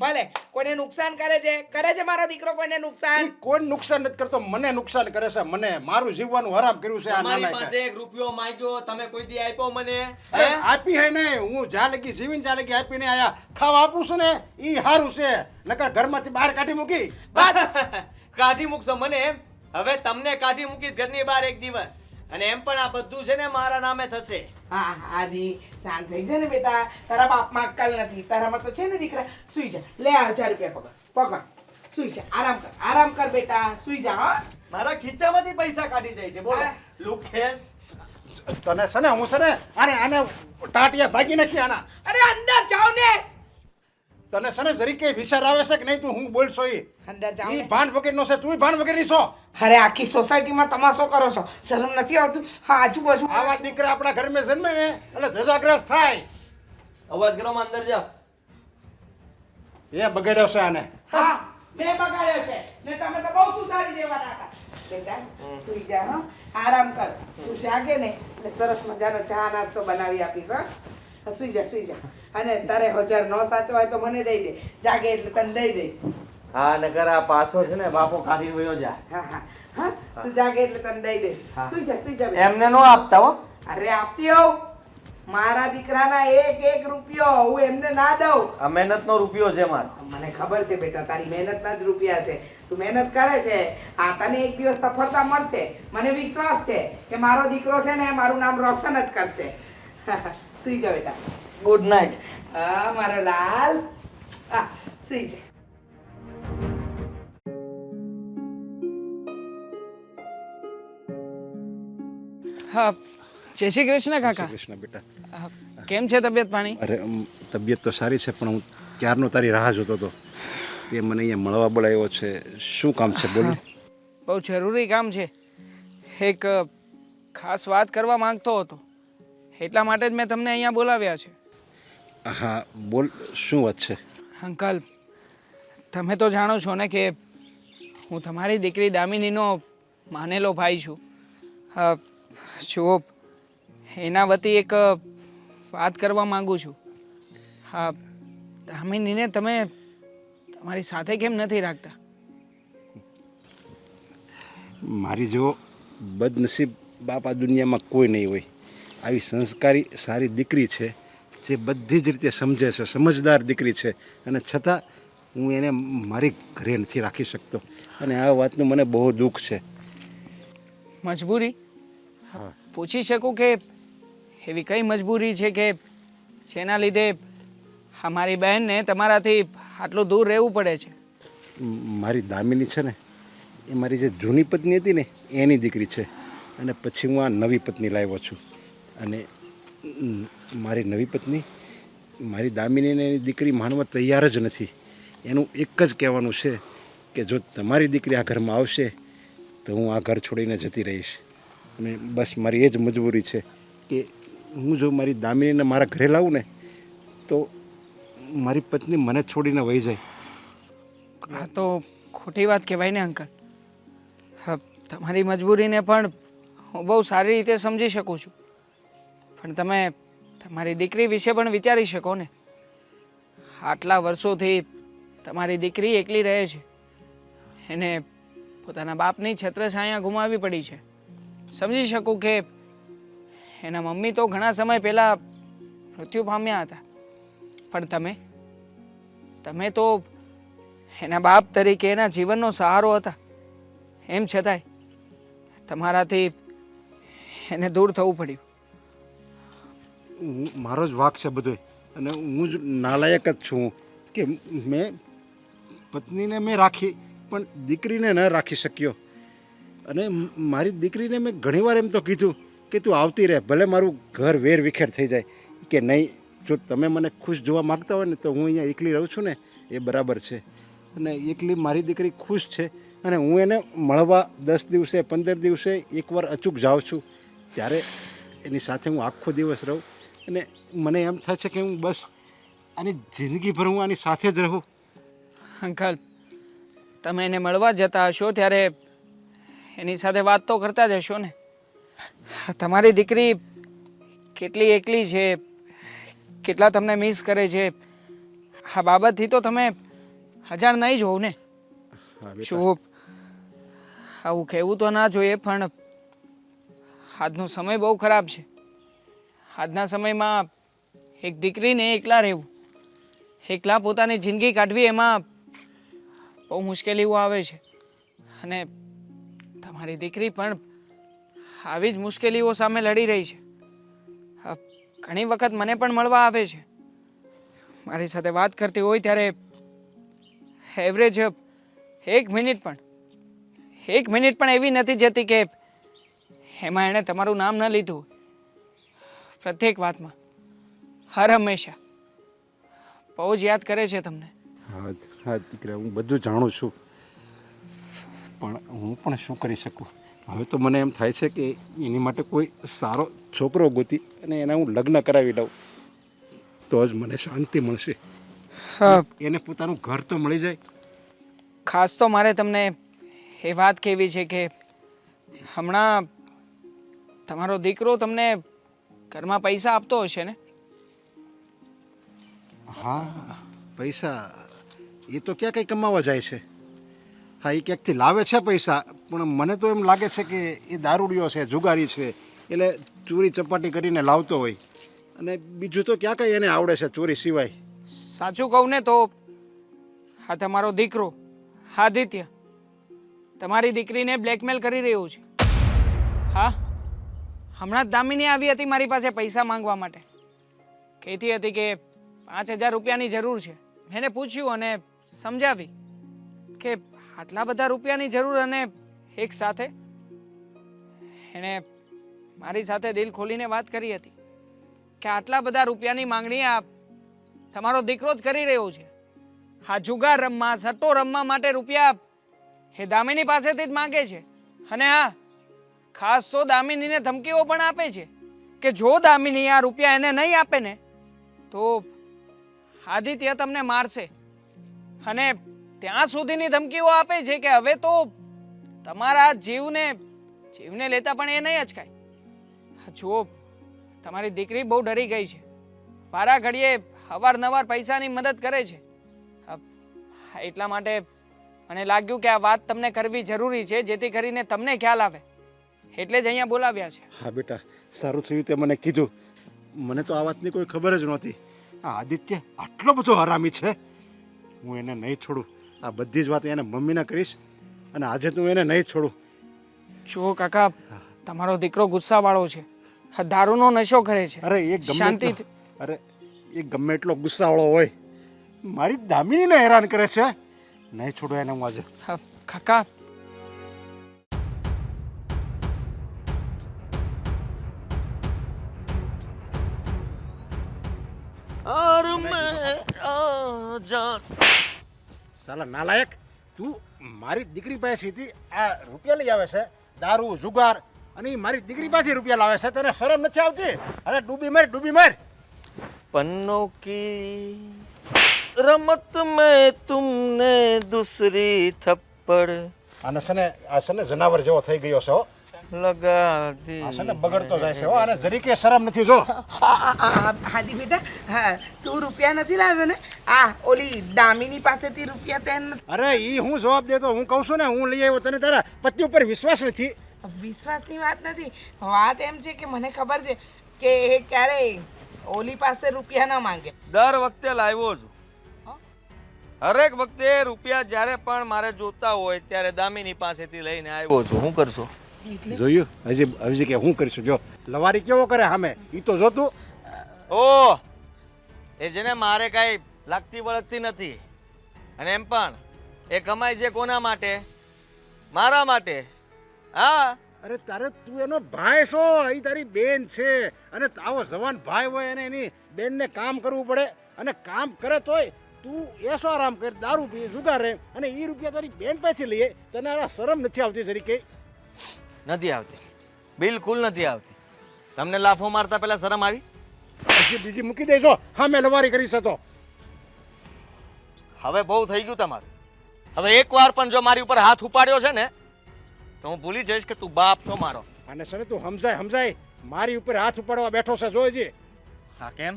[SPEAKER 8] ભલે કોઈને નુકસાન કરે છે મારો દીકરો કોઈને
[SPEAKER 4] ઈ
[SPEAKER 8] નુકસાન?
[SPEAKER 4] કોઈ નુકસાન નથી કરતો મને નુકસાન કરે છે મને મારું જીવવાનું હરામ કર્યું છે આ
[SPEAKER 6] તમારી
[SPEAKER 4] નાના
[SPEAKER 6] પાસે 1 રૂપિયો માંગ્યો તમે કોઈ દી આપ્યો મને
[SPEAKER 4] અરે
[SPEAKER 6] હે?
[SPEAKER 4] આપી હે ને હું જ્યાં લગી જીવીને ત્યાં લગી આપીને આયા ખાવા આપું છું ને ઈ સારું છે નકર ઘરમાંથી બહાર કાઢી મૂકી
[SPEAKER 6] કાઢી મૂકશો મને એમ? હવે તમને કાઢી મૂકીશ ઘરની બહાર એક દિવસ અને એમ પણ આ બધું છે ને મારા નામે થશે.
[SPEAKER 8] હા આદિ શાંત થઈ જા ને બેટા. તારા બાપમાં અક્કલ નથી. તારામાં તો છે ને દીકરા. સુઈ જા. લે આ 1000 રૂપિયા પકડ. સુઈ જા. આરામ કર બેટા. સુઈ જા હો.
[SPEAKER 6] મારા ખીચામાંથી પૈસા કાઢી જાય છે બોલો
[SPEAKER 8] હા.
[SPEAKER 6] લુખેશ.
[SPEAKER 4] તને છે ને હું છે ને આને ટાટિયા ભાગી નાખી આના
[SPEAKER 8] અરે અંદર જાઓ ને.
[SPEAKER 4] તને છે ને જરી કઈ વિચાર આવે છે કે નહીં તું હું બોલશો
[SPEAKER 8] અંદર જાઓ
[SPEAKER 4] ઈ
[SPEAKER 8] ને.
[SPEAKER 4] ભાન વગરનો છે તું ભાન વગરની છો
[SPEAKER 8] અરે આખી સોસાયટીમાં તમાશો કરો છો. શરમ નથી આવતું? હા આજુબાજુ
[SPEAKER 4] આવા દીકરા આપણા ઘરમાં જન્મે ને એટલે ધજાગ્રસ્ત થાય
[SPEAKER 6] અવાજ કરો માં અંદર જાઓ.
[SPEAKER 4] એ બગાડ્યો છે આને
[SPEAKER 8] હા મેં બગાડ્યો છે ને તમે તો બહુ સુધારી દેવાના હતા. બેટા સુઈ જા હો. આરામ કર. તું જાગે ને એટલે સરસ મજાનો ચા નાસ્તો બનાવી આપીશ હા. સુઈ જા. અને તારે 1000 ન સાચો હોય તો મને દઈ દે. જાગે એટલે તને દઈ દઈશ.
[SPEAKER 6] હા નકર આ પાછો છે ને બાપો કાઢી વયો જા.
[SPEAKER 8] હા તું જાગે એટલે તને દઈ દઈશ.
[SPEAKER 6] હા.
[SPEAKER 8] સુઈ જા બેટા.
[SPEAKER 6] એમને નો આપતા હો.
[SPEAKER 8] અરે આપતી હોઉં. મારા દીકરાના 1 રૂપિયો હું એમને ના દઉં.
[SPEAKER 6] આ મહેનતનો રૂપિયો છે મારો.
[SPEAKER 8] મને ખબર છે બેટા તારી મહેનતના જ રૂપિયા છે. તું મહેનત કરે છે. આ તને એક દિવસ સફળતા મળશે. મને વિશ્વાસ છે કે મારો દીકરો છે ને મારું નામ રોશન જ કરશે. સુઈ જા બેટા.
[SPEAKER 6] Good night.
[SPEAKER 8] હા મારો લાલ. હા સુઈ જા.
[SPEAKER 3] હા જય શ્રી કૃષ્ણ કાકા.
[SPEAKER 4] કૃષ્ણ બેટા
[SPEAKER 3] કેમ છે તબિયત પાણી?
[SPEAKER 4] અરે તબિયત તો સારી છે પણ હું ક્યારનો તારી રાહ જોતો હતો તે મને અહીંયા મળવા બોલાવ્યો છે શું કામ છે બોલ
[SPEAKER 3] બહુ જરૂરી કામ છે. એક ખાસ વાત કરવા માંગતો હતો એટલા માટે જ મેં તમને અહીંયા બોલાવ્યા છે.
[SPEAKER 4] હા બોલ શું વાત છે
[SPEAKER 3] અંકલ તમે તો જાણો છો ને કે હું તમારી દીકરી દામિનીનો માનેલો ભાઈ છું. જો એના વતી એક વાત કરવા માંગુ છું. હા દામિનીને તમે તમારી સાથે કેમ નથી રાખતા?
[SPEAKER 4] મારી જેવો બદનસીબ બાપ આ દુનિયામાં કોઈ નહીં હોય. આવી સંસ્કારી સારી દીકરી છે જે બધી જ રીતે સમજે છે સમજદાર દીકરી છે અને છતાં હું એને મારી ઘરે નથી રાખી શકતો અને આ વાતનું મને બહુ દુઃખ છે.
[SPEAKER 3] મજબૂરી?
[SPEAKER 4] હા
[SPEAKER 3] પૂછી શકું કે એવી કઈ મજબૂરી છે કે જેના લીધે અમારી બહેનને તમારાથી આટલું દૂર રહેવું પડે છે?
[SPEAKER 4] મારી દામિની છે ને એ મારી જે જૂની પત્ની હતી ને એની દીકરી છે અને પછી હું આ નવી પત્ની લાવ્યો છું અને મારી નવી પત્ની મારી દામિનીને એની દીકરી માનવા તૈયાર જ નથી. એનું એક જ કહેવાનું છે કે જો તમારી દીકરી આ ઘરમાં આવશે તો હું આ ઘર છોડીને જતી રહીશ અને બસ મારી એ જ મજબૂરી છે કે હું જો મારી દામિનીને મારા ઘરે લાવું ને તો મારી પત્ની મને છોડીને વહી જાય.
[SPEAKER 3] આ તો ખોટી વાત કહેવાય ને અંકલ. હા તમારી મજબૂરીને પણ હું બહુ સારી રીતે સમજી શકું છું પણ તમે તમારી દીકરી વિશે પણ વિચારી શકો ને. આટલા વર્ષોથી તમારી દીકરી એકલી રહે છે. એને પોતાના બાપની છત્રછાયા ગુમાવવી પડી છે. સમજી શકું કે એના મમ્મી તો ઘણા સમય પહેલાં મૃત્યુ પામ્યા હતા પણ તમે તો એના બાપ તરીકે એના જીવનનો સહારો હતા. એમ છતાંય તમારાથી એને દૂર થવું પડ્યું.
[SPEAKER 4] મારો જ વાંક છે બધો અને હું જ નાલાયક જ છું કે મેં પત્નીને મેં રાખી પણ દીકરીને ન રાખી શક્યો અને મારી દીકરીને મેં ઘણીવાર એમ તો કીધું કે તું આવતી રહે ભલે મારું ઘર વેર વિખેર થઈ જાય કે નહીં જો તમે મને ખુશ જોવા માગતા હોય ને તો હું અહીંયા એકલી રહું છું ને એ બરાબર છે અને એકલી મારી દીકરી ખુશ છે અને હું એને મળવા 10 દિવસે 15 દિવસે એકવાર અચૂક જાઉં છું, ત્યારે એની સાથે હું આખો દિવસ રહું અને મને એમ થાય છે કે હું બસ આની જિંદગીભર હું આની સાથે જ રહું.
[SPEAKER 3] અંકલ, તમે એને મળવા જતા હશો ત્યારે એની સાથે વાત તો કરતા જ હશો ને. તમારી દીકરી કેટલી એકલી છે, કેટલા તમને મિસ કરે છે, આ બાબતથી તો તમે અજાણ નહીં જ હોવ ને.
[SPEAKER 4] હા બેટા.
[SPEAKER 3] શું આવું કહેવું તો ના જોઈએ, પણ આજનો સમય બહુ ખરાબ છે. આજના સમયમાં એક દીકરીને એકલા રહેવું, એકલા પોતાની જિંદગી કાઢવી, એમાં બહુ મુશ્કેલીઓ આવે છે. અને તમારી દીકરી પણ આવી જ મુશ્કેલીઓ સામે લડી રહી છે. ઘણી વખત મને પણ મળવા આવે છે, મારી સાથે વાત કરતી હોય ત્યારે એવરેજ 1 મિનિટ પણ એવી નથી જતી કે એમાં એણે તમારું નામ ન લીધું હોય. પ્રત્યેક વાતમાં, હર હંમેશા બહુ જ યાદ કરે છે તમને.
[SPEAKER 4] હા હા દીકરા, હું બધું જાણું છું, પણ હું પણ શું કરી શકું. હવે તો મને એમ થાય છે કે એની માટે કોઈ સારો છોકરો ગોતી અને એના હું લગ્ન કરાવી લઉં, તો જ મને શાંતિ મળશે. એને પોતાનું ઘર તો મળી જાય.
[SPEAKER 3] ખાસ તો મારે તમને એ વાત કહેવી છે કે હમણાં તમારો દીકરો તમને ઘરમાં પૈસા આપતો હશે ને?
[SPEAKER 4] હા, પૈસા એ તો ક્યાં કંઈ કમાવા જાય છે. હા, એ ક્યાંકથી લાવે છે પૈસા, પણ મને તો એમ લાગે છે કે એ દારૂડિયો છે, જુગારી છે, એટલે ચોરી ચપાટી કરીને લાવતો હોય. અને બીજું તો ક્યાં કંઈ એને આવડે છે ચોરી સિવાય.
[SPEAKER 3] સાચું કહું ને તો આ તમારો દીકરો આદિત્ય તમારી દીકરીને બ્લેકમેલ કરી રહ્યો છે. હા, હમણાં જ દામિની આવી હતી મારી પાસે પૈસા માંગવા માટે. કહેતી હતી કે 5,000 રૂપિયાની જરૂર છે. એને પૂછ્યું અને સમજાવી કે આટલા બધા રૂપિયાની જરૂર, અને એક સાથે એણે મારી સાથે દિલ ખોલીને વાત કરી હતી કે આટલા બધા રૂપિયાની માંગણી આ તમારો દીકરો જ કરી રહ્યો છે. આ જુગાર રમવા, સટ્ટો રમવા માટે રૂપિયા એ દામિની પાસેથી જ માંગે છે. અને હા, ખાસ તો દામિનીને ધમકીઓ પણ આપે છે કે જો દામિની આ રૂપિયા એને નહીં આપે ને તો આદિત્ય તમને મારશે. અને ત્યાં સુધીની ધમકીઓ આપે છે કે હવે તો તમારા જીવને લેતા પણ એ નહીં અચકાય. જુઓ, તમારી દીકરી બહુ ડરી ગઈ છે, વારા ઘડીએ અવારનવાર પૈસાની મદદ કરે છે. એટલા માટે મને લાગ્યું કે આ વાત તમને કરવી જરૂરી છે, જેથી કરીને તમને ખ્યાલ આવે, એટલે જ અહીંયા બોલાવ્યા છે.
[SPEAKER 4] હા બેટા, સારું થયું તે મને કીધું. મને તો આ વાતની કોઈ ખબર જ નહોતી. આ આદિત્ય આટલો બધો હરામી છે. હું એને નહીં છોડું. આ બધી જ વાત એને મમ્મીને કરીશ, અને આજે તો હું એને નહીં છોડું.
[SPEAKER 3] જુઓ કાકા, તમારો દીકરો ગુસ્સાવાળો છે, દારૂનો નશો કરે છે.
[SPEAKER 4] અરે એ ગમે
[SPEAKER 3] શાંતિથી
[SPEAKER 4] એટલો- અરે એ ગમે એટલો ગુસ્સાવાળો હોય, મારી દામિનીને હેરાન કરે છે. નહીં છોડું એને હું આજે.
[SPEAKER 3] કાકા,
[SPEAKER 4] સાલા નાલાયક, તું મારી દીકરી પાસેથી આ રૂપિયા લઈ આવે છે, દારૂ જુગાર, અને ઈ મારી દીકરી પાસે રૂપિયા લાવે છે. તને શરમ નથી આવતી? અરે ડૂબી માર, ડૂબી માર.
[SPEAKER 6] पन्नों की रमत में तुमने दूसरी थप्पड़
[SPEAKER 4] આને છે ને આ છે ને જનાવર જેવો થઈ ગયો છે હો.
[SPEAKER 6] लगा दी
[SPEAKER 4] આ છે ને બગડતો જાય છે હો. આને જરીકે શરમ નથી. જો
[SPEAKER 8] હાદી બેટા, હા, તું રૂપિયા નથી લાવ્યો ને? આ ઓલી દામિની પાસેથી રૂપિયા તેન
[SPEAKER 4] અરે ઈ હું જવાબ દેતો? હું કહું છું ને હું લઈ આવ્યો. તને તારા પતિ ઉપર વિશ્વાસ નથી?
[SPEAKER 8] વિશ્વાસની વાત નથી. વાત એમ છે કે મને ખબર છે કે એ ક્યારેય ઓલી પાસે રૂપિયા ન માંગે.
[SPEAKER 6] દર વખતે લાવ્યો છું. હરેક વખતે રૂપિયા જ્યારે પણ મારે જોતા હોય ત્યારે દામિની પાસેથી લઈને આવ્યો છું. શું કરશો?
[SPEAKER 4] જોયું? હજી કે હું કરીશું? જો લવારી કેવો કરે સામે, ઈ તો જોતું.
[SPEAKER 6] ઓ એ જેને મારે કાંઈ લાગતી વળગતી નથી. અને એમ પણ એ કમાય છે કોના માટે? મારા માટે. હા,
[SPEAKER 4] અરે તારે તું એનો ભાઈ છો, એ તારી બેન છે, અને આવો જવાન ભાઈ હોય એને એની બેનને કામ કરવું પડે, અને કામ કરે તોય તું એસો આરામ કર, દારૂ પી, જુગાર રહે અને એ રૂપિયા તારી બેન પાસેથી લઈએ. તને આ શરમ નથી આવતી જરી કે?
[SPEAKER 6] નથી આવતી, બિલકુલ નથી આવતી. તમને લાફો મારતા પહેલા શરમ આવી?
[SPEAKER 4] પછી બીજી મૂકી દેજો, હા મેં લવારી કરી શકો.
[SPEAKER 6] હવે બહુ થઈ ગયું તમારું. હવે એકવાર પણ જો મારી ઉપર હાથ ઉપાડ્યો છે ને તો હું ભૂલી જઈશ કે તું બાપ છો મારો.
[SPEAKER 4] અને સને તું સમજાય મારી ઉપર હાથ ઉપાડવા બેઠો છે જોઈજે.
[SPEAKER 6] હા કેમ?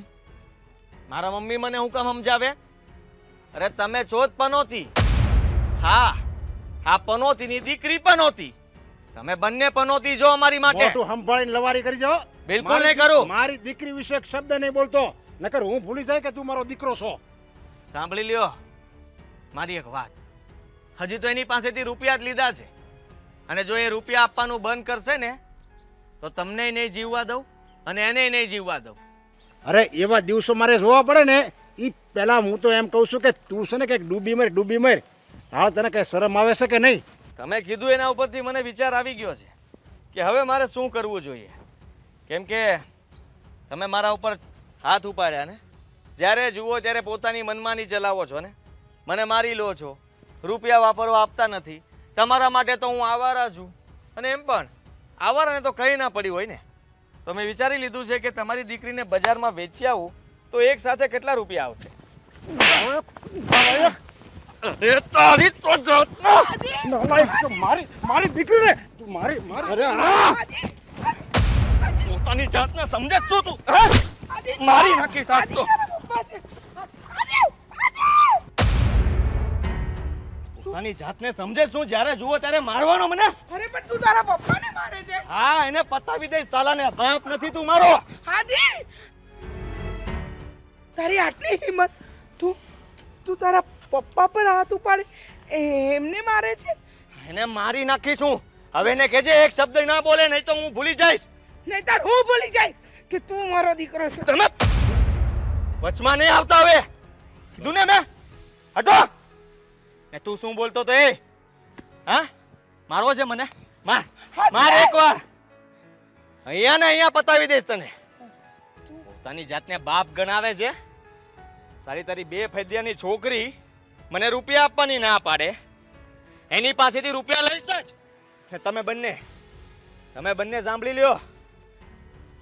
[SPEAKER 6] મારા મમ્મી મને હું કામ સમજાવે? અરે તમે છો જ પનોતી. હા હા, પનોતીની દીકરી પનોતી. તમે બંને પનોતી જો અમારી માટે.
[SPEAKER 4] મોટું સંભાળીને લવારી કરી જાઓ.
[SPEAKER 6] બિલકુલ નહીં કરું.
[SPEAKER 4] મારી દીકરી વિશે એક શબ્દ નહીં બોલતો, નકર હું ભૂલી જાય કે તું મારો દીકરો છો.
[SPEAKER 6] સાંભળી લ્યો મારી એક વાત. હજી તો એની પાસેથી રૂપિયા જ લીધા છે અને જો એ રૂપિયા આપવાનું બંધ કરશે ને તો તમને નહીં જીવવા દઉં અને એને નહીં જીવવા દઉં.
[SPEAKER 4] અરે એવા દિવસો મારે જોવા પડે ને એ પહેલા હું તો એમ કહું છું કે તું છે ને કંઈક ડૂબી મર. હાલ તને કઈ શરમ આવે છે કે નહીં?
[SPEAKER 6] તમે કીધું એના ઉપરથી મને વિચાર આવી ગયો છે કે હવે મારે શું કરવું જોઈએ. કેમ કે તમે મારા ઉપર હાથ ઉપાડ્યા ને, જ્યારે જુઓ ત્યારે પોતાની મનમાની ચલાવો છો ને, મને મારી લો છો, રૂપિયા વાપરવા આપતા નથી. તમારા માટે તો હું આવારા છું અને એમ પણ આવારાને તો કંઈ ના પડી હોય ને. તો મેં વિચારી લીધું છે કે તમારી દીકરીને બજારમાં વેચી આવું તો એક સાથે કેટલા રૂપિયા આવશે? અરે તારી તો જાતના
[SPEAKER 4] નાલાયક, તું મારી દીકરીને તું મારી અરે આ!
[SPEAKER 6] પોતાની જાતને સમજે શું તું? હા? મારી નાખી સાથ તો. પોતાની જાતને સમજે શું? જ્યારે જુઓ ત્યારે મારવાનો મને?
[SPEAKER 8] અરે પણ તું તારા પપ્પાને મારે છે.
[SPEAKER 6] હા, એને પતાવી દે સાલાને. બાપ નથી તું મારો.
[SPEAKER 8] હાદી, તારી આટલી હિંમત, તું તારા પપ્પા પર હાથ ઉપાડે એમને મારે છે?
[SPEAKER 6] એને મારી નાખીશું. હવે એને કહેજે એક શબ્દ ના બોલે, નહીં તો હું ભૂલી જઈશ.
[SPEAKER 8] નહીંતર હું ભૂલી જઈશ કે તું મારો દીકરો છે.
[SPEAKER 6] તમે વચમાં નહીં આવતા. હવે કીધું ને મેં, હટો. ને તું શું બોલતો તો એ? હા, મારવો છે મને? માર એકવાર. અહીંયા ને અહીંયા પતાવી દઈશ તને. પોતાની જાતને બાપ ગણાવે છે. સારી તારી બે ફેદિયાની છોકરી મને રૂપિયા આપવાની ના પાડે, એની પાસેથી રૂપિયા લઈશ જ. ને તમે બંને સાંભળી લ્યો.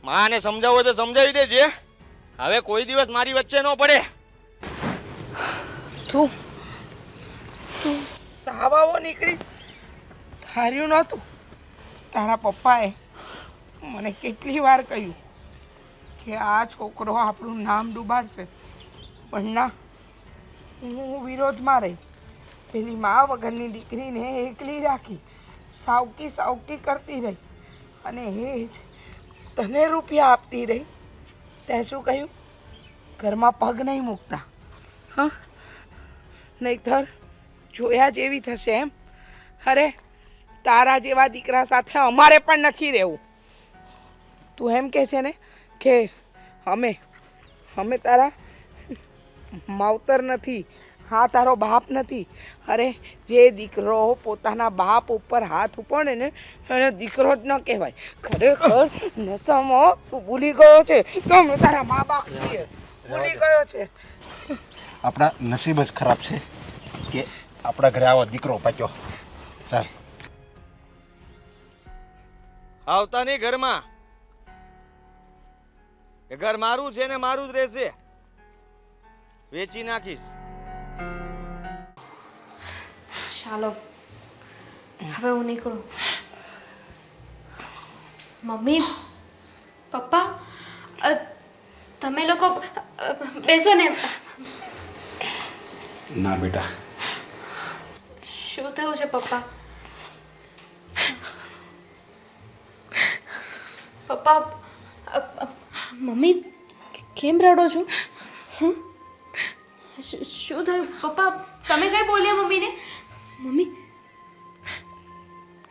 [SPEAKER 6] માને સમજાવો તો સમજાવી દેજે. હવે કોઈ દિવસ મારી વચ્ચે ન પડે.
[SPEAKER 8] તું સાવાવો નીકળીશ ધાર્યું નહોતું. તારા પપ્પાએ મને કેટલી વાર કહ્યું કે આ છોકરો આપણું નામ ડૂબાડશે, પણ ના, હું વિરોધમાં રહી. પેલી મા વગરની દીકરીને એકલી રાખી, સાવકી કરતી રહી અને એ જ તને રૂપિયા આપતી રહી. તે શું કહ્યું? ઘરમાં પગ નહીં મૂકતા. હા, નહીંતર જોયા જેવી થશે એમ. અરે તારા જેવા દીકરા સાથે અમારે પણ નથી રહેવું. તું એમ કહે છે ને કે અમે તારા માવતર નથી, હા તારો બાપ નથી. અરે જે દીકરો પોતાના બાપ ઉપર હાથ ઉપાડે ને એને દીકરો જ ન કહેવાય. ખરેખર નશામાં તું ભૂલી ગયો છે કે અમે તારા મા બાપ છીએ. ભૂલી ગયો છે.
[SPEAKER 4] આપણા નસીબ જ ખરાબ છે કે આપણા ઘરે આવો દીકરો પાક્યો. ચાલ
[SPEAKER 6] આવતા નહીં ઘરમાં. એ ઘર મારું છે ને મારું જ રહેશે. વેચી નાખીશ.
[SPEAKER 2] ચાલો હવે હું નીકળું. મમ્મી, પપ્પા, તમે લોકો બેસો ને.
[SPEAKER 4] ના બેટા.
[SPEAKER 2] શું થયું છે પપ્પા? પપ્પા, મમ્મી કેમ રડો છો? શું થયું પપ્પા? તમે કઈ બોલ્યા મમ્મીને?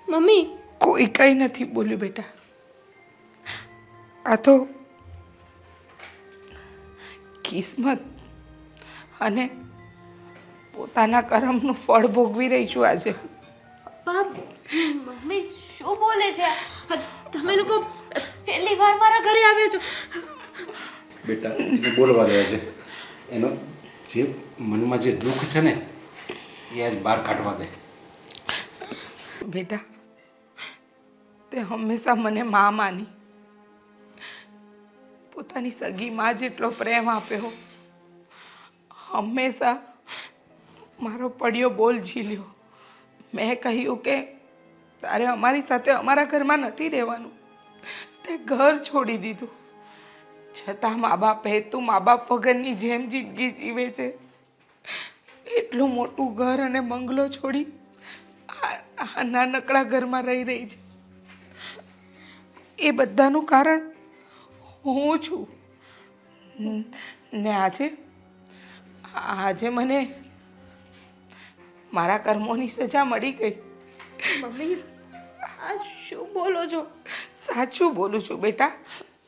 [SPEAKER 2] મમ્મી
[SPEAKER 8] કોઈ કંઈ નથી બોલ્યું બેટા. આ તો કિસ્મત અને પોતાના કર્મનું ફળ ભોગવી રહી છું આજે.
[SPEAKER 2] પપ્પા, મમ્મી શું બોલે છે? તમે લોકો પહેલી વાર મારા ઘરે આવ્યા છો.
[SPEAKER 4] બેટા એને બોલવા દે છે, એનો જે મનમાં જે દુઃખ છે ને એ આજ બહાર કાઢવા દે.
[SPEAKER 8] બેટા તે હંમેશા મને મા માની, પોતાની સગી માં જેટલો પ્રેમ આપ્યો, હંમેશા મારો પડ્યો બોલ ઝીલ્યો. મેં કહ્યું કે તારે અમારી સાથે અમારા ઘરમાં નથી રહેવાનું, તે ઘર છોડી દીધું. છતાં મા બાપે તું મા બાપ વગરની જેમ જિંદગી જીવે છે. એટલું મોટું ઘર અને બંગલો છોડી આ નાનકડા ઘરમાં રહી છે. એ બધાનું કારણ હું છું. ને આજે મને મારા કર્મોની સજા મળી ગઈ.
[SPEAKER 2] મમ્મી આ શું બોલો છો?
[SPEAKER 8] સાચું બોલું છું બેટા,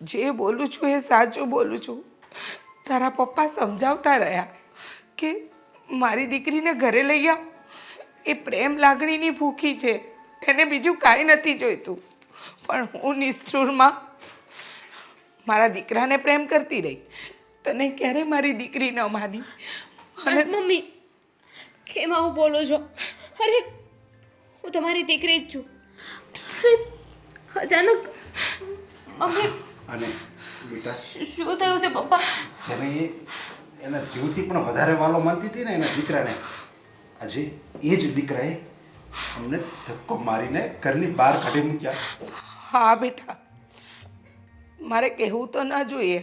[SPEAKER 8] જે બોલું છું એ સાચું બોલું છું. તારા પપ્પા સમજાવતા રહ્યા કે મારી દીકરીને ઘરે લઈ આવ, એ પ્રેમ લાગણીની ભૂખી છે, એને બીજું કાંઈ નથી જોઈતું. પણ હું નિષ્ઠુરમાં મારા દીકરાને પ્રેમ કરતી રહી. તને ક્યારે મારી દીકરી ન માની.
[SPEAKER 2] બસ મમ્મી, કેમ આવું બોલો છો? અરે હું તમારી દીકરી જ છું. અરે અચાનક મમ્મી
[SPEAKER 4] અને બેટા
[SPEAKER 2] શું થયું છે પપ્પા?
[SPEAKER 4] જેને એ એના જીવથી પણ વધારે વાલો માનતી હતી ને એના દીકરાને, આજે એ જ દીકરાએ અમને ધક્કો મારીને ઘરની બહાર કાઢી મૂક્યા.
[SPEAKER 8] હા બેટા, મારે કહેવું તો ન જોઈએ,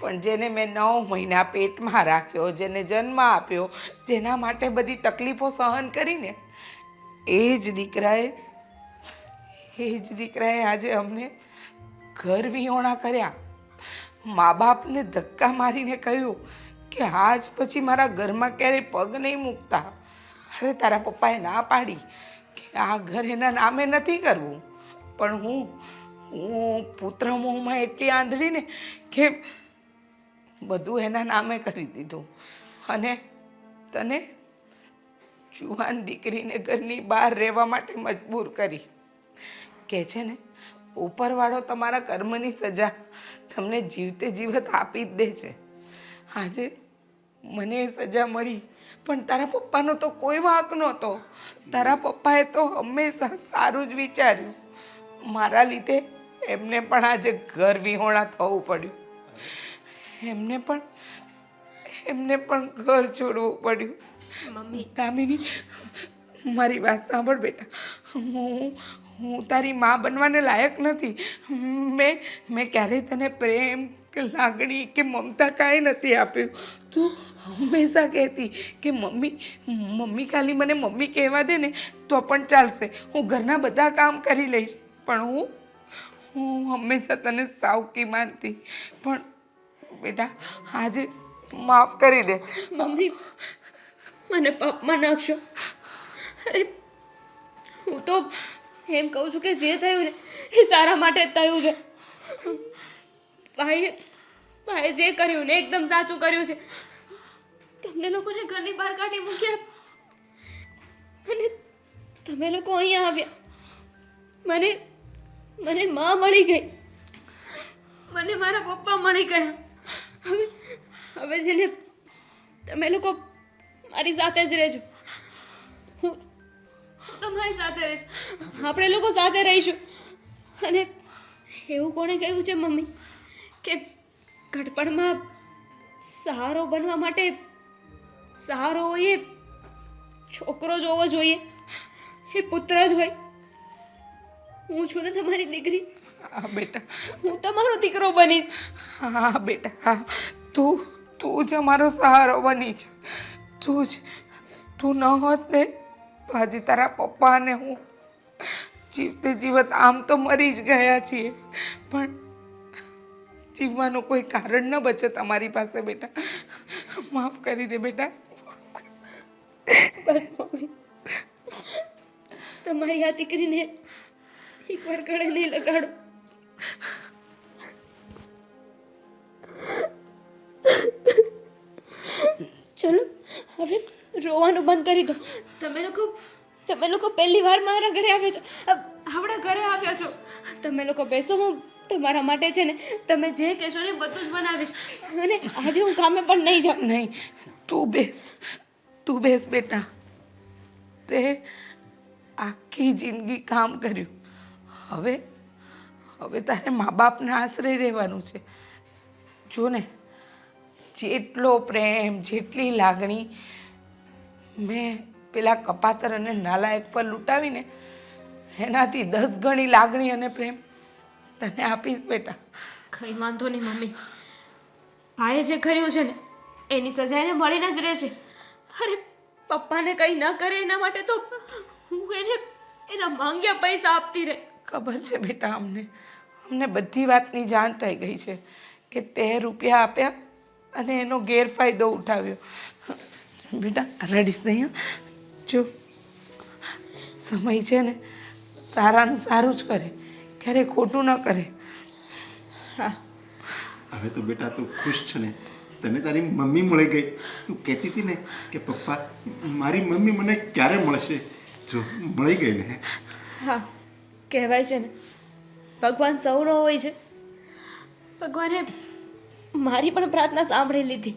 [SPEAKER 8] પણ જેને મેં 9 મહિના પેટમાં રાખ્યો, જેને જન્મ આપ્યો, જેના માટે બધી તકલીફો સહન કરીને, એ જ દીકરાએ આજે અમને ઘર વિહોણા કર્યા. મા બાપને ધક્કા મારીને કહ્યું કે આજ પછી મારા ઘરમાં ક્યારેય પગ નહીં મૂકતા. અરે તારા પપ્પાએ ના પાડી કે આ ઘર એના નામે નથી કરવું, પણ હું પુત્ર મોહમાં એટલી આંધળીને કે બધું એના નામે કરી દીધું. અને તને જુવાન દીકરીને ઘરની બહાર રહેવા માટે મજબૂર કરી. કે છે ને ઉપરવાળો તમારા કર્મની સજા તમને જીવતે જીવત આપી જ દે છે. આજે મને એ સજા મળી, પણ તારા પપ્પાનો તો કોઈ વાંક નહોતો. તારા પપ્પાએ તો હંમેશા સારું જ વિચાર્યું. મારા લીધે એમને પણ આજે ઘર વિહોણા થવું પડ્યું. એમને પણ ઘર છોડવું પડ્યું.
[SPEAKER 2] મમ્મી
[SPEAKER 8] દામિની, મારી વાત સાંભળ બેટા. હું તારી મા બનવાને લાયક નથી. મેં ક્યારેય તને પ્રેમ કે લાગણી કે મમતા કાંઈ નથી આપ્યું. તું હંમેશા કહેતી કે મમ્મી ખાલી મને મમ્મી કહેવા દે ને તો પણ ચાલશે, હું ઘરના બધા કામ કરી લઈશ. પણ હું હંમેશા તને સાવકી માનતી. પણ બેટા આજે માફ કરી દે.
[SPEAKER 2] મમ્મી મને પાપમાં નાખશો. અરે હું તો એમ કહું છું કે જે થયું ને એ સારા માટે જ થયું છે. ભાઈએ જે કર્યું ને એકદમ સાચું કર્યું છે. તમને લોકોને ઘરની બહાર કાઢી મૂક્યા અને તમે લોકો અહીંયા આવ્યા. મને માં મળી ગઈ, મને મારા પપ્પા મળી ગયા. હવે જેને તમે લોકો મારી સાથે જ રહેજો. હું તમારી સાથે રહીશ, આપણે લોકો સાથે રહીશું. અને એવું કોણે કહ્યું છે મમ્મી કે ઘડપણમાં સહારો બનવા માટે સહારો હોય એ છોકરો જ હોવો જોઈએ, એ પુત્ર જ હોય. હું છું ને તમારી દીકરી.
[SPEAKER 8] હા બેટા,
[SPEAKER 2] હું તમારો દીકરો બનીશ.
[SPEAKER 8] હા બેટા, હા તું જ અમારો સહારો બની છે. તું ન હોત ને તો આજે તારા પપ્પા અને હું જીવતે જીવત આમ તો મરી જ ગયા છીએ, પણ જીવવાનું કોઈ કારણ ન બચે તમારી પાસે. બેટા માફ કરી દે બેટા.
[SPEAKER 2] બસ મમ્મી, તમારી આ દીકરીને એકવાર ગળે નહીં લગાડો. ચલો હવે રોવાનું બંધ કરી દો. તમે લોકો પહેલી વાર મારા ઘરે આવ્યા છો, આપણા ઘરે આવ્યા છો. તમે લોકો બેસો, હું તમારા માટે છે ને તમે જે કહેશો ને બધું જ બનાવીશ અને આજે હું કામે પણ નહીં જાઉં.
[SPEAKER 8] નહીં, તું બેસ બેટા. તે આખી જિંદગી કામ કર્યું. હવે તારે મા બાપના આશરે રહેવાનું છે. જો ને, જેટલો પ્રેમ, જેટલી લાગણી મેં પેલા કપાતર અને નાલાયક પર લૂંટાવીને એનાથી 10 ગણી લાગણી અને પ્રેમ તને આપીશ બેટા.
[SPEAKER 2] કંઈ વાંધો નહીં મમ્મી. ભાઈએ જે કર્યું છે ને એની સજા એને મળીને જ રહેશે. અરે પપ્પાને કંઈ ન કરે એના માટે તો હું એને એના માંગ્યા પૈસા આપતી રહે.
[SPEAKER 8] ખબર છે બેટા, અમને બધી વાતની જાણ થઈ ગઈ છે કે તે રૂપિયા આપ્યા અને એનો ગેરફાયદો ઉઠાવ્યો. બેટા રડીશ નહીં હં? જો સમય છે ને સારાનું સારું જ કરે, ક્યારેય ખોટું ન કરે.
[SPEAKER 2] હા,
[SPEAKER 9] હવે તો બેટા તું ખુશ છે ને? તને તારી મમ્મી મળી ગઈ. તું કહેતી હતી ને કે પપ્પા મારી મમ્મી મને ક્યારે મળશે? જો મળી ગઈ ને.
[SPEAKER 2] હા, કહેવાય છે ને ભગવાન સૌનો હોય છે. ભગવાને મારી પણ પ્રાર્થના સાંભળી લીધી.